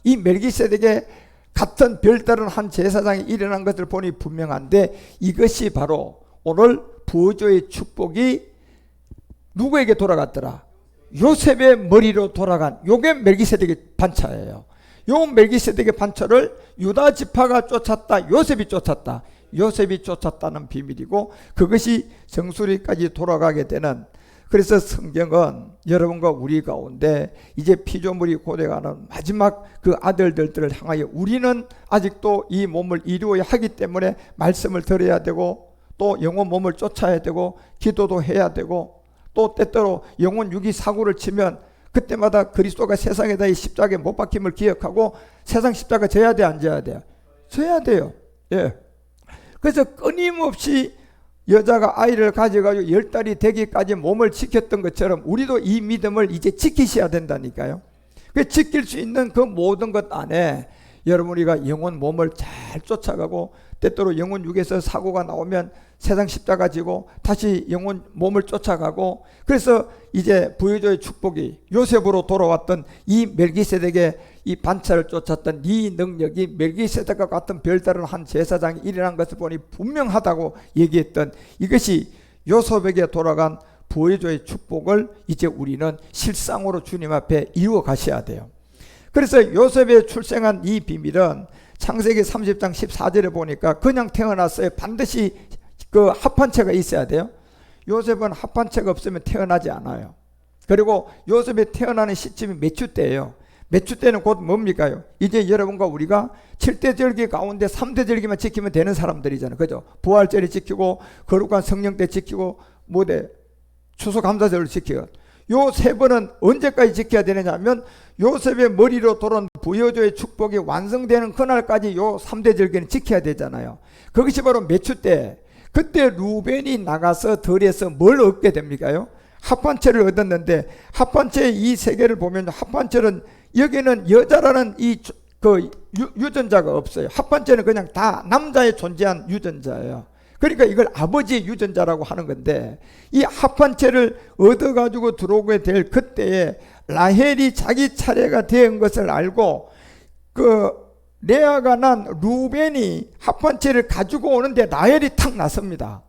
이 멜기세덱의 같은 별다른 한 제사장이 일어난 것을 보니 분명한데 이것이 바로 오늘 부여조의 축복이 누구에게 돌아갔더라? 요셉의 머리로 돌아간 요게 멜기세덱의 반차예요. 요 멜기세덱의 반차를 유다 지파가 쫓았다. 요셉이 쫓았다. 요셉이 쫓았다는 비밀이고 그것이 정수리까지 돌아가게 되는, 그래서 성경은 여러분과 우리 가운데 이제 피조물이 고대가는 마지막 그 아들들을 향하여 우리는 아직도 이 몸을 이루어야 하기 때문에 말씀을 들어야 되고 또 영혼 몸을 쫓아야 되고 기도도 해야 되고 또 때때로 영혼 육이 사고를 치면 그때마다 그리스도가 세상에다 이 십자가에 못 박힘을 기억하고 세상 십자가 져야 돼, 안 져야 돼요? 져야 돼요. 예. 그래서 끊임없이 여자가 아이를 가져가지고 10달이 되기까지 몸을 지켰던 것처럼 우리도 이 믿음을 이제 지키셔야 된다니까요. 그 지킬 수 있는 그 모든 것 안에 여러분 우리가 영혼 몸을 잘 쫓아가고 때때로 영혼 육에서 사고가 나오면 세상 십자가 지고 다시 영혼 몸을 쫓아가고, 그래서 이제 부여조의 축복이 요셉으로 돌아왔던 이 멜기세덱의 이 반차를 쫓았던 이 능력이 멜기세덱과 같은 별다른 한 제사장이 일어난 것을 보니 분명하다고 얘기했던 이것이 요셉에게 돌아간 부여조의 축복을 이제 우리는 실상으로 주님 앞에 이루어 가셔야 돼요. 그래서 요셉의 출생한 이 비밀은 창세기 30장 14절에 보니까 그냥 태어났어요. 반드시 그 합판체가 있어야 돼요. 요셉은 합판체가 없으면 태어나지 않아요. 그리고 요셉이 태어나는 시점이 몇 주 때예요. 몇 주 때는 곧 뭡니까요? 이제 여러분과 우리가 7대 절기 가운데 3대 절기만 지키면 되는 사람들이잖아요. 그죠? 부활절을 지키고 거룩한 성령 때 지키고 뭐대 추수감사절을 지키고 요 세 번은 언제까지 지켜야 되느냐 하면 요셉의 머리로 돌아온 부여조의 축복이 완성되는 그날까지 요 3대 절기는 지켜야 되잖아요. 그것이 바로 몇 주 때? 그때 루벤이 나가서 들에서 뭘 얻게 됩니까요? 합판체를 얻었는데 합판체의 이 세계를 보면 합판체는 여기는 여자라는 그 유전자가 없어요. 합판체는 그냥 다 남자에 존재한 유전자예요. 그러니까 이걸 아버지의 유전자라고 하는 건데 이 합판체를 얻어가지고 들어오게 될 그때에 라헬이 자기 차례가 된 것을 알고 그 레아가 난 루벤이 합판체를 가지고 오는데 라헬이 탁 나섭니다.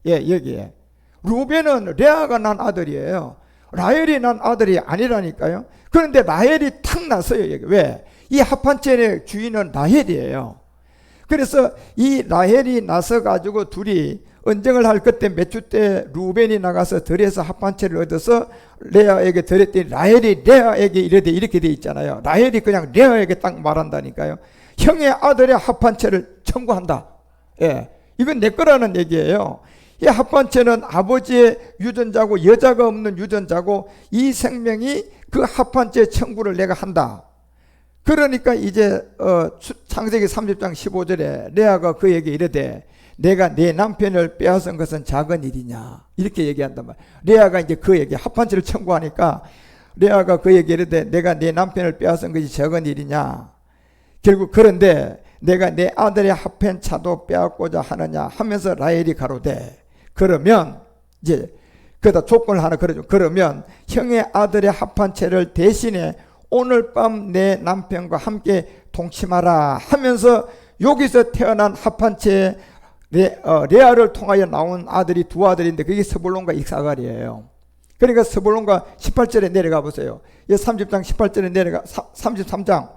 예, 여기에 루벤은 레아가 난 아들이에요. 라헬이 난 아들이 아니라니까요. 그런데 라헬이 탁 나서요. 여기. 왜? 이 합판체의 주인은 라헬이에요. 그래서 이 라헬이 나서 가지고 둘이 언쟁을 할 그때 몇 주 때 루벤이 나가서 들에서 합판체를 얻어서 레아에게 드렸더니 라헬이 레아에게 이렇게 돼 있잖아요. 라헬이 그냥 레아에게 딱 말한다니까요. 형의 아들의 합판체를 청구한다. 예, 이건 내 거라는 얘기예요. 이 합판체는 아버지의 유전자고 여자가 없는 유전자고 이 생명이 그 합판체 청구를 내가 한다. 그러니까 이제 창세기 30장 15절에 레아가 그에게 이르되 내가 내 남편을 빼앗은 것은 작은 일이냐 이렇게 얘기한단 말이야. 레아가 이제 그에게 합판체를 청구하니까 레아가 그에게 이르되 내가 내 남편을 빼앗은 것이 작은 일이냐, 결국 그런데 내가 내 아들의 합판차도 빼앗고자 하느냐 하면서 라헬이 가로되 그러면 이제 그다 조건을 하나 걸어줘. 그러면 형의 아들의 합판체를 대신에 오늘 밤 내 남편과 함께 동침하라 하면서 여기서 태어난 합판체에 레아를 통하여 나온 아들이 두 아들인데 그게 스불론과 이사갈이에요. 그러니까 스불론과 18절에 내려가 보세요. 30장 18절에 내려가 33장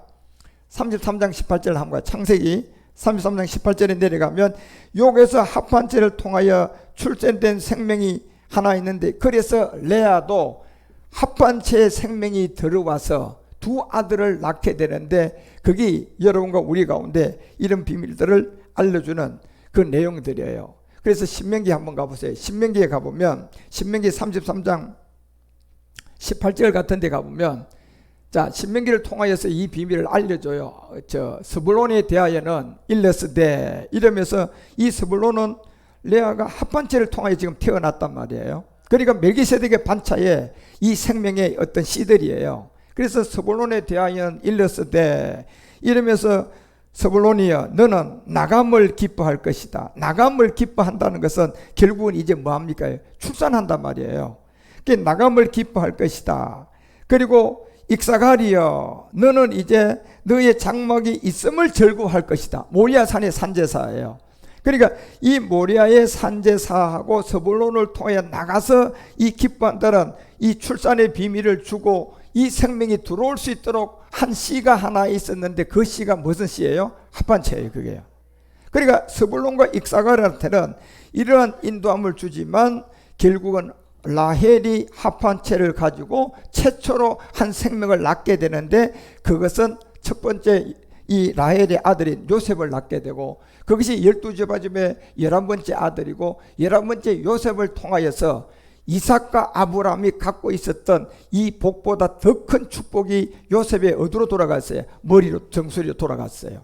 18절 한번 창세기 33장 18절에 내려가면 여기서 합판체를 통하여 출생된 생명이 하나 있는데, 그래서 레아도 합판체의 생명이 들어와서 두 아들을 낳게 되는데, 그게 여러분과 우리 가운데 이런 비밀들을 알려주는 그 내용들이에요. 그래서 신명기 한번 가보세요. 신명기에 가보면 신명기 33장 18절 같은 데 가보면, 자, 신명기를 통하여서 이 비밀을 알려줘요. 스불론에 대하여는 일러스되, 이러면서 이 스불론은 레아가 합판체를 통하여 지금 태어났단 말이에요. 그러니까 멜기세덱의 반차에 이 생명의 어떤 씨들이에요. 그래서 스불론에 대하여는 일러스되, 이러면서 스불론이여 너는 나감을 기뻐할 것이다. 나감을 기뻐한다는 것은 결국은 이제 뭐합니까? 출산한단 말이에요. 나감을 기뻐할 것이다. 그리고 익사가리여 너는 이제 너의 장막이 있음을 즐거워할 것이다. 모리아 산의 산제사예요. 그러니까 이 모리아의 산제사하고 스불론을 통해 나가서 이 기뻐한다는 이 출산의 비밀을 주고 이 생명이 들어올 수 있도록 한 씨가 하나 있었는데, 그 씨가 무슨 씨예요? 합판체예요. 그게요. 그러니까 스불론과 익사가리한테는 이러한 인도함을 주지만 결국은 라헬이 합판체를 가지고 최초로 한 생명을 낳게 되는데, 그것은 첫 번째 이 라헬의 아들인 요셉을 낳게 되고, 그것이 12지파 중에 11번째 아들이고, 11번째 요셉을 통하여서 이삭과 아브라함이 갖고 있었던 이 복보다 더 큰 축복이 요셉의 어디로 돌아갔어요? 머리로, 정수리로 돌아갔어요.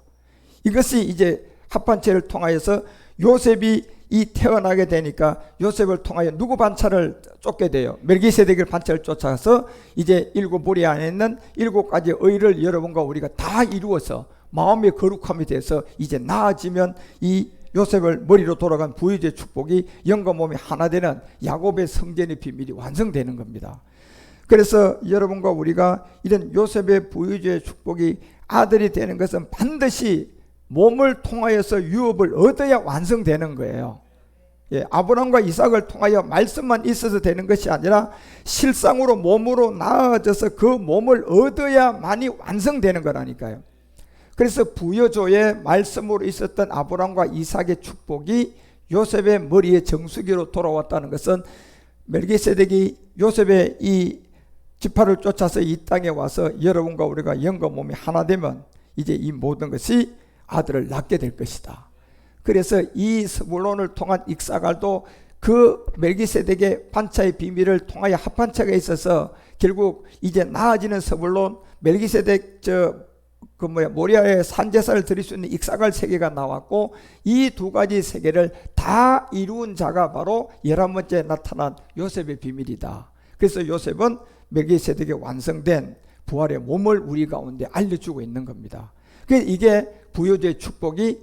이것이 이제 합판체를 통하여서 요셉이 이 태어나게 되니까 요셉을 통하여 누구 반차를 쫓게 돼요? 멜기세덱의 반차를 쫓아서 이제 모리 안에 있는 7가지 의를 여러분과 우리가 다 이루어서 마음의 거룩함이 돼서 이제 나아지면 이 요셉을 머리로 돌아간 부유주의 축복이 영과 몸이 하나 되는 야곱의 성전의 비밀이 완성되는 겁니다. 그래서 여러분과 우리가 이런 요셉의 부유주의 축복이 아들이 되는 것은 반드시 몸을 통하여서 유업을 얻어야 완성되는 거예요. 아브라함과 이삭을 통하여 말씀만 있어서 되는 것이 아니라 실상으로 몸으로 나아져서 그 몸을 얻어야만이 완성되는 거라니까요. 그래서 부여조의 말씀으로 있었던 아브라함과 이삭의 축복이 요셉의 머리에 정수기로 돌아왔다는 것은 멜기세덱이 요셉의 이 지파를 쫓아서 이 땅에 와서 여러분과 우리가 영과 몸이 하나 되면 이제 이 모든 것이 아들을 낳게 될 것이다. 그래서 이 스불론을 통한 익사갈도 그 멜기세덱의 반차의 비밀을 통하여 합반차가 있어서 결국 이제 나아지는 스불론, 멜기세덱 모리아의 산제사를 드릴 수 있는 익사갈 세계가 나왔고, 이 두 가지 세계를 다 이룬 자가 바로 11번째 나타난 요셉의 비밀이다. 그래서 요셉은 멜기세덱의 완성된 부활의 몸을 우리 가운데 알려주고 있는 겁니다. 그래서 이게 부요주의 축복이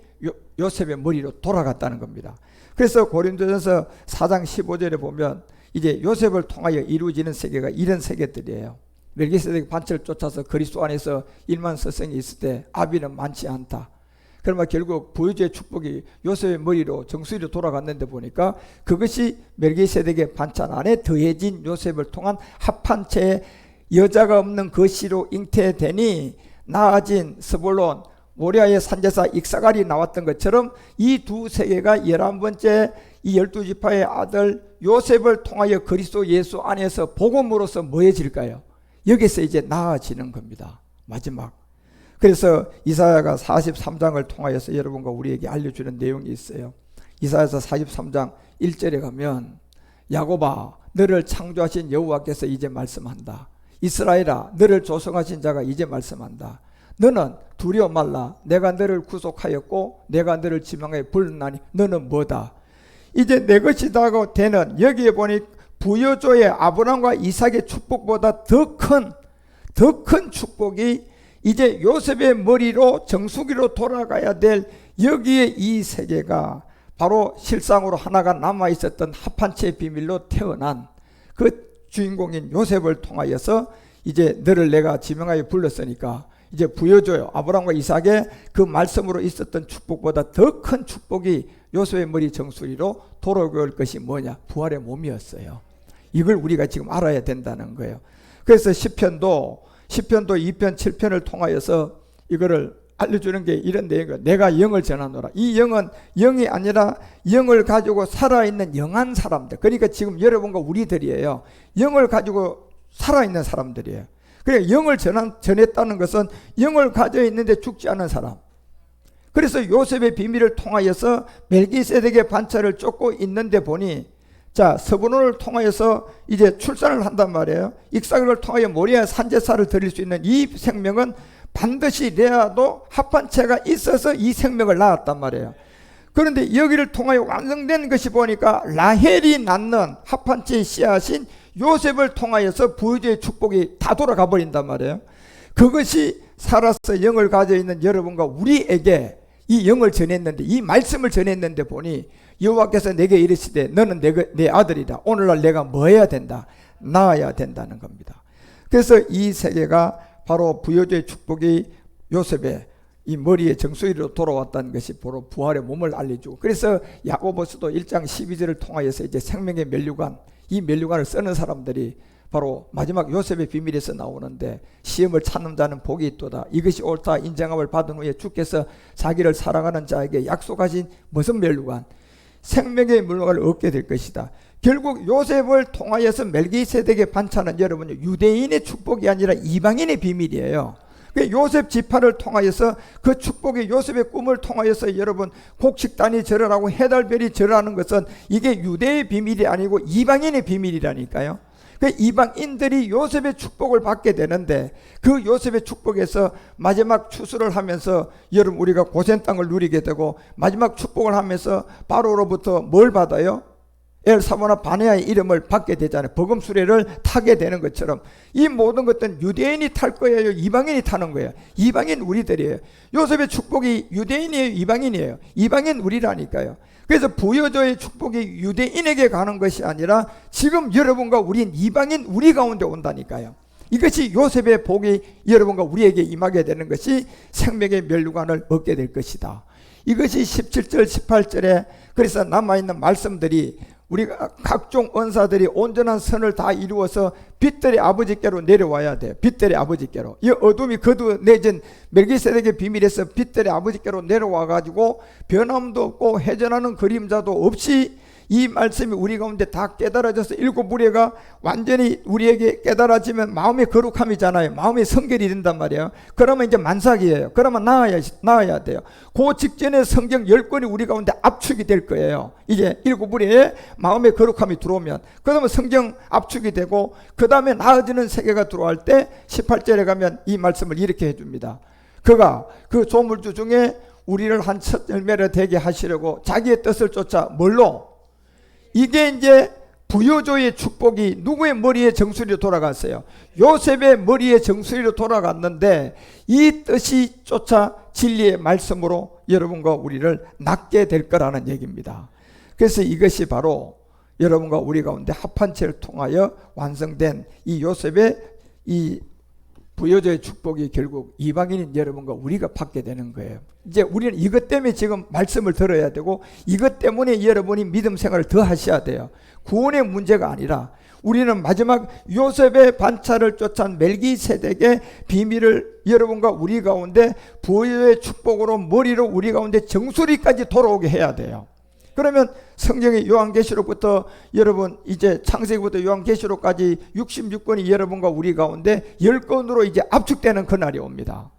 요셉의 머리로 돌아갔다는 겁니다. 그래서 고린도전서 4장 15절에 보면 이제 요셉을 통하여 이루어지는 세계가 이런 세계들이에요. 멜기세덱 반차를 쫓아서 그리스도 안에서 1만 서성이 있을 때 아비는 많지 않다. 그러면 결국 부유주의 축복이 요셉의 머리로 정수리로 돌아갔는데 보니까 그것이 멜기세덱의 반찬 안에 더해진 요셉을 통한 합판체의 여자가 없는 그 씨로 잉태되니 나아진 스불론, 모리아의 산제사 익사갈이 나왔던 것처럼 이 두 세계가 11번째 이 12지파의 아들 요셉을 통하여 그리스도 예수 안에서 복음으로서 뭐해질까요? 여기서 이제 나아지는 겁니다. 마지막. 그래서 이사야가 43장을 통하여서 여러분과 우리에게 알려주는 내용이 있어요. 이사야서 43장 1절에 가면 야곱아 너를 창조하신 여호와께서 이제 말씀한다. 이스라엘아 너를 조성하신 자가 이제 말씀한다. 너는 두려워 말라. 내가 너를 구속하였고 내가 너를 지명하여 불렀나니 너는 뭐다. 이제 내 것이다고 되는, 여기에 보니 부여조의 아브라함과 이삭의 축복보다 더 큰 축복이 이제 요셉의 머리로 정수기로 돌아가야 될 여기에 이 세계가 바로 실상으로 하나가 남아있었던 합판체의 비밀로 태어난 그 주인공인 요셉을 통하여서 이제 너를 내가 지명하여 불렀으니까 이제 부여줘요. 아브라함과 이삭의 그 말씀으로 있었던 축복보다 더 큰 축복이 요셉의 머리 정수리로 돌아올 것이 뭐냐? 부활의 몸이었어요. 이걸 우리가 지금 알아야 된다는 거예요. 그래서 시편도 2편 7편을 통하여서 이거를 알려주는 게 이런 내용이에요. 내가 영을 전하노라. 이 영은 영이 아니라 영을 가지고 살아있는 영한 사람들. 그러니까 지금 여러분과 우리들이에요. 영을 가지고 살아있는 사람들이에요. 그래, 영을 전했다는 것은 영을 가져 있는데 죽지 않은 사람. 그래서 요셉의 비밀을 통하여서 멜기세덱의 반차를 쫓고 있는데 보니, 자, 서분호를 통하여서 이제 출산을 한단 말이에요. 익사를 통하여 모리아 산제사를 드릴 수 있는 이 생명은 반드시 레아도 합한체가 있어서 이 생명을 낳았단 말이에요. 그런데 여기를 통하여 완성된 것이 보니까 라헬이 낳는 합한체의 씨앗인 요셉을 통하여서 부유주의 축복이 다 돌아가 버린단 말이에요. 그것이 살아서 영을 가져 있는 여러분과 우리에게 이 영을 전했는데, 이 말씀을 전했는데 보니 여호와께서 내게 이르시되 너는 내 아들이다. 오늘날 내가 뭐 해야 된다? 낳아야 된다는 겁니다. 그래서 이 세계가 바로 부여주의 축복이 요셉의 이 머리의 정수리로 돌아왔다는 것이 바로 부활의 몸을 알려주고, 그래서 야고보서도 1장 12절을 통하여서 이제 생명의 면류관, 이 면류관을 쓰는 사람들이 바로 마지막 요셉의 비밀에서 나오는데, 시험을 찾는 자는 복이 있도다. 이것이 옳다 인정함을 받은 후에 주께서 자기를 사랑하는 자에게 약속하신 무슨 면류관? 생명의 면류관을 얻게 될 것이다. 결국 요셉을 통하여서 멜기세덱의 반차는 여러분 유대인의 축복이 아니라 이방인의 비밀이에요. 요셉 지파를 통하여서 그 축복이 요셉의 꿈을 통하여서 여러분 곡식단이 절하라고 해달별이 절하는 것은 이게 유대의 비밀이 아니고 이방인의 비밀이라니까요. 이방인들이 요셉의 축복을 받게 되는데, 그 요셉의 축복에서 마지막 추수를 하면서 여러분 우리가 고센 땅을 누리게 되고, 마지막 축복을 하면서 바로로부터 뭘 받아요? 엘사보나 바네아의 이름을 받게 되잖아요. 복음 수레를 타게 되는 것처럼 이 모든 것들은 유대인이 탈 거예요, 이방인이 타는 거예요? 이방인 우리들이에요. 요셉의 축복이 유대인이에요, 이방인이에요? 이방인 우리라니까요. 그래서 부여조의 축복이 유대인에게 가는 것이 아니라 지금 여러분과 우린 이방인 우리 가운데 온다니까요. 이것이 요셉의 복이 여러분과 우리에게 임하게 되는 것이 생명의 면류관을 얻게 될 것이다. 이것이 17절 18절에 그래서 남아있는 말씀들이 우리가 각종 언사들이 온전한 선을 다 이루어서 빛들의 아버지께로 내려와야 돼. 빛들의 아버지께로. 이 어둠이 거두내진 멜기세덱의 비밀에서 빛들의 아버지께로 내려와 가지고 변함도 없고 회전하는 그림자도 없이 이 말씀이 우리 가운데 다 깨달아져서 일곱 무리가 완전히 우리에게 깨달아지면 마음의 거룩함이잖아요. 마음의 성결이 된단 말이에요. 그러면 이제 만삭이에요. 그러면 나아야 돼요. 그 직전에 성경 10권이 우리 가운데 압축이 될 거예요. 이제 일곱 무리의 마음의 거룩함이 들어오면, 그러면 성경 압축이 되고, 그 다음에 나아지는 세계가 들어올 때 18절에 가면 이 말씀을 이렇게 해줍니다. 그가 그 조물주 중에 우리를 한 첫 열매를 되게 하시려고 자기의 뜻을 쫓아 뭘로? 이게 이제 부여조의 축복이 누구의 머리에 정수리로 돌아갔어요? 요셉의 머리에 정수리로 돌아갔는데, 이 뜻이 쫓아 진리의 말씀으로 여러분과 우리를 낳게 될 거라는 얘기입니다. 그래서 이것이 바로 여러분과 우리 가운데 합한체를 통하여 완성된 이 요셉의 이 부여조의 축복이 결국 이방인인 여러분과 우리가 받게 되는 거예요. 이제 우리는 이것 때문에 지금 말씀을 들어야 되고, 이것 때문에 여러분이 믿음 생활을 더 하셔야 돼요. 구원의 문제가 아니라 우리는 마지막 요셉의 반차를 쫓아온 멜기세덱의 비밀을 여러분과 우리 가운데 부여의 축복으로 머리로 우리 가운데 정수리까지 돌아오게 해야 돼요. 그러면 성경의 요한계시록부터 여러분 이제 창세기부터 요한계시록까지 66권이 여러분과 우리 가운데 10권으로 이제 압축되는 그날이 옵니다.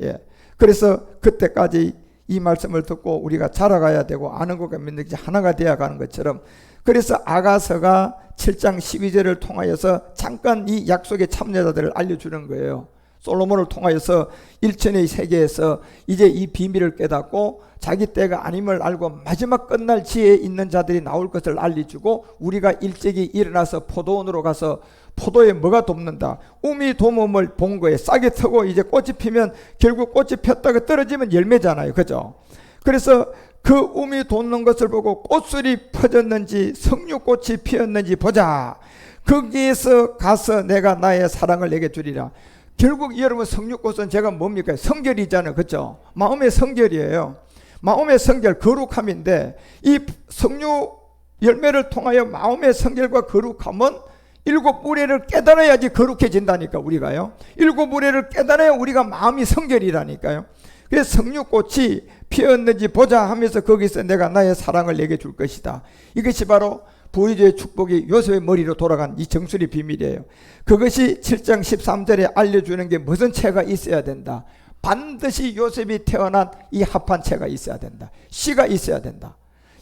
예. 그래서 그때까지 이 말씀을 듣고 우리가 자라가야 되고 아는 것과 믿는 것이 하나가 되어 가는 것처럼, 그래서 아가서가 7장 12절을 통하여서 잠깐 이 약속의 참여자들을 알려주는 거예요. 솔로몬을 통하여서 일천의 세계에서 이제 이 비밀을 깨닫고 자기 때가 아님을 알고 마지막 끝날 지혜에 있는 자들이 나올 것을 알려주고, 우리가 일찍이 일어나서 포도원으로 가서 포도에 뭐가 돋는다? 우미 도몸을 본 거에 싹이 트고 이제 꽃이 피면 결국 꽃이 폈다가 떨어지면 열매잖아요. 그죠? 그래서 그 우미 돋는 것을 보고 꽃술이 퍼졌는지 석류꽃이 피었는지 보자. 거기에서 가서 내가 나의 사랑을 내게 주리라. 결국 여러분 성육꽃은 제가 뭡니까? 성결이잖아요. 그렇죠? 마음의 성결이에요. 마음의 성결, 거룩함인데 이 성육 열매를 통하여 마음의 성결과 거룩함은 일곱 우레를 깨달아야지 거룩해진다니까. 우리가요, 일곱 우레를 깨달아야 우리가 마음이 성결이라니까요. 그래서 성육꽃이 피었는지 보자 하면서 거기서 내가 나의 사랑을 내게 줄 것이다. 이것이 바로 부유주의 축복이 요셉의 머리로 돌아간 이 정수리 비밀이에요. 그것이 7장 13절에 알려주는 게 무슨 채가 있어야 된다. 반드시 요셉이 태어난 이 합한 채가 있어야 된다. 씨가 있어야 된다.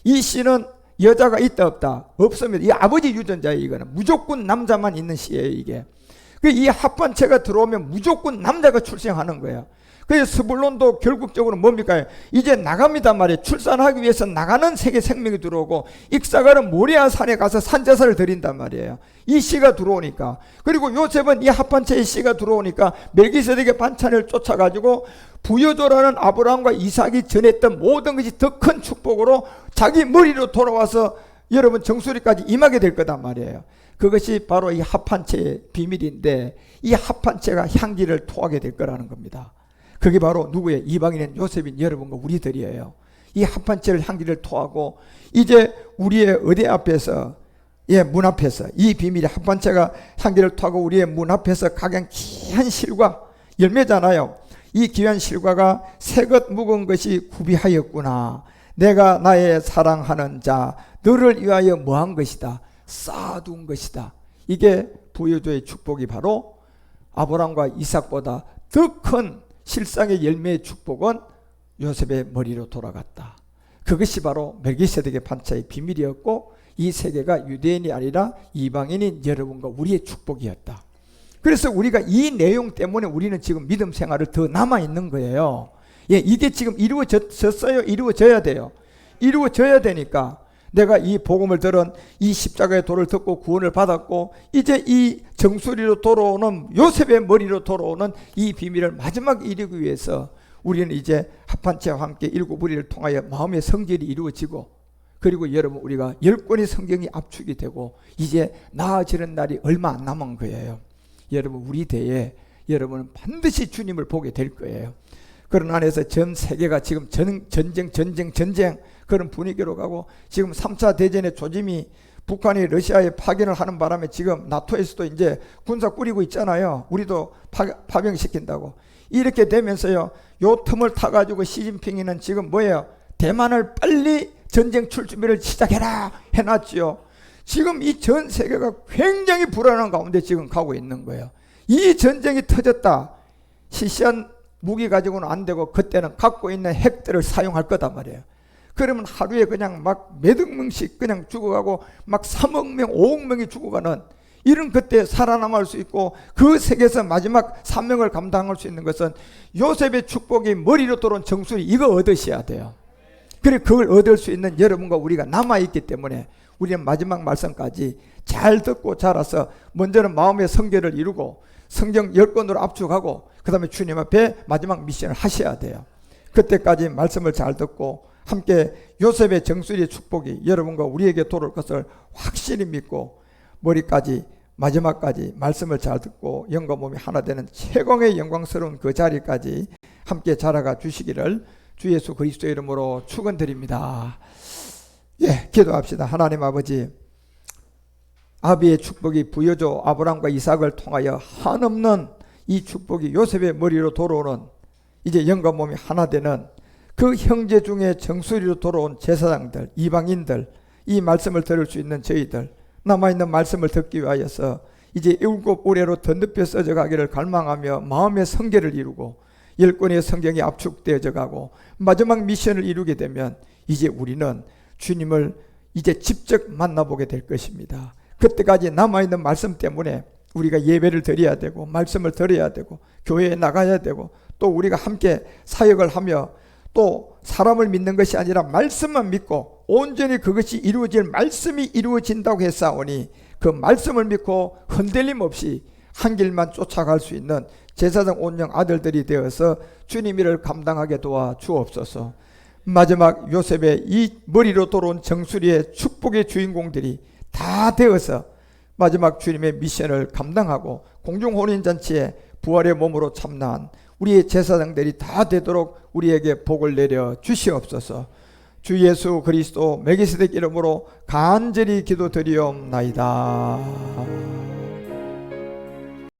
이 씨는 여자가 있다 없다? 없으면 이 아버지 유전자예요. 이거는 무조건 남자만 있는 씨예요. 이게 이 합한 채가 들어오면 무조건 남자가 출생하는 거예요. 그래서 스불론도 결국적으로 뭡니까? 이제 나갑니다 말이에요. 출산하기 위해서 나가는 세계 생명이 들어오고, 익사가는 모리아 산에 가서 산제사를 드린단 말이에요. 이 씨가 들어오니까. 그리고 요셉은 이 합한체의 씨가 들어오니까 멜기세덱의 반찬을 쫓아가지고 부여조라는 아브라함과 이삭이 전했던 모든 것이 더 큰 축복으로 자기 머리로 돌아와서 여러분 정수리까지 임하게 될 거단 말이에요. 그것이 바로 이 합한체의 비밀인데, 이 합한체가 향기를 토하게 될 거라는 겁니다. 그게 바로 누구예요? 이방인인 요셉인 여러분과 우리들이에요. 이 합한체를 향기를 토하고, 이제 우리의 의대 앞에서, 문 앞에서 이 비밀의 합한체가 향기를 토하고 우리의 문 앞에서 각양 귀한 실과 열매잖아요. 이 귀한 실과가 새것 묵은 것이 구비하였구나. 내가 나의 사랑하는 자 너를 위하여 뭐한 것이다? 쌓아둔 것이다. 이게 부여조의 축복이 바로 아브라함과 이삭보다 더 큰 실상의 열매의 축복은 요셉의 머리로 돌아갔다. 그것이 바로 멜기세덱의 반차의 비밀이었고, 이 세계가 유대인이 아니라 이방인인 여러분과 우리의 축복이었다. 그래서 우리가 이 내용 때문에 우리는 지금 믿음 생활을 더 남아있는 거예요. 이게 지금 이루어졌어요. 이루어져야 돼요. 이루어져야 되니까 내가 이 복음을 들은 이 십자가의 도를 듣고 구원을 받았고, 이제 이 정수리로 돌아오는 요셉의 머리로 돌아오는 이 비밀을 마지막 이루기 위해서 우리는 이제 합한체와 함께 일곱 우리를 통하여 마음의 성결이 이루어지고, 그리고 여러분 우리가 10권의 성경이 압축이 되고 이제 나아지는 날이 얼마 안 남은 거예요. 여러분 우리 대에 여러분은 반드시 주님을 보게 될 거예요. 그런 안에서 전 세계가 지금 전쟁 그런 분위기로 가고, 지금 3차 대전의 조짐이 북한이 러시아에 파견을 하는 바람에 지금 나토에서도 이제 군사 꾸리고 있잖아요. 우리도 파병시킨다고. 이렇게 되면서요, 요 틈을 타가지고 시진핑이는 지금 뭐예요? 대만을 빨리 전쟁 출준비를 시작해라 해놨지요. 지금 이 전 세계가 굉장히 불안한 가운데 지금 가고 있는 거예요. 이 전쟁이 터졌다. 시시한 무기 가지고는 안 되고 그때는 갖고 있는 핵들을 사용할 거단 말이에요. 그러면 하루에 그냥 막 몇억 명씩 그냥 죽어가고 막 3억 명, 5억 명이 죽어가는 이런 그때 살아남을 수 있고, 그 세계에서 마지막 사명을 감당할 수 있는 것은 요셉의 축복이 머리로 들어온 정수리, 이거 얻으셔야 돼요. 그래 그걸 얻을 수 있는 여러분과 우리가 남아있기 때문에 우리는 마지막 말씀까지 잘 듣고 자라서 먼저는 마음의 성결을 이루고 성경 10권으로 압축하고 그 다음에 주님 앞에 마지막 미션을 하셔야 돼요. 그때까지 말씀을 잘 듣고 함께 요셉의 정수리의 축복이 여러분과 우리에게 돌아올 것을 확실히 믿고, 머리까지 마지막까지 말씀을 잘 듣고 영과 몸이 하나 되는 최고의 영광스러운 그 자리까지 함께 자라가 주시기를 주 예수 그리스도 이름으로 축원드립니다. 기도합시다. 하나님 아버지, 아비의 축복이 부여조 아브라함과 이삭을 통하여 한없는 이 축복이 요셉의 머리로 돌아오는, 이제 영과 몸이 하나 되는 그 형제 중에 정수리로 돌아온 제사장들, 이방인들, 이 말씀을 들을 수 있는 저희들, 남아있는 말씀을 듣기 위하여서 이제 일곱 우레로 덧눕혀 써져 가기를 갈망하며 마음의 성결을 이루고 10권의 성경이 압축되어져 가고 마지막 미션을 이루게 되면 이제 우리는 주님을 이제 직접 만나보게 될 것입니다. 그때까지 남아있는 말씀 때문에 우리가 예배를 드려야 되고 말씀을 들어야 되고 교회에 나가야 되고, 또 우리가 함께 사역을 하며 또 사람을 믿는 것이 아니라 말씀만 믿고 온전히 그것이 이루어질 말씀이 이루어진다고 했사오니, 그 말씀을 믿고 흔들림 없이 한 길만 쫓아갈 수 있는 제사장 온영 아들들이 되어서 주님 일을 감당하게 도와 주옵소서. 마지막 요셉의 이 머리로 돌아온 정수리의 축복의 주인공들이 다 되어서 마지막 주님의 미션을 감당하고 공중혼인잔치에 부활의 몸으로 참나한 우리의 제사장들이 다 되도록 우리에게 복을 내려 주시옵소서. 주 예수 그리스도 멜기세덱 이름으로 간절히 기도드리옵나이다.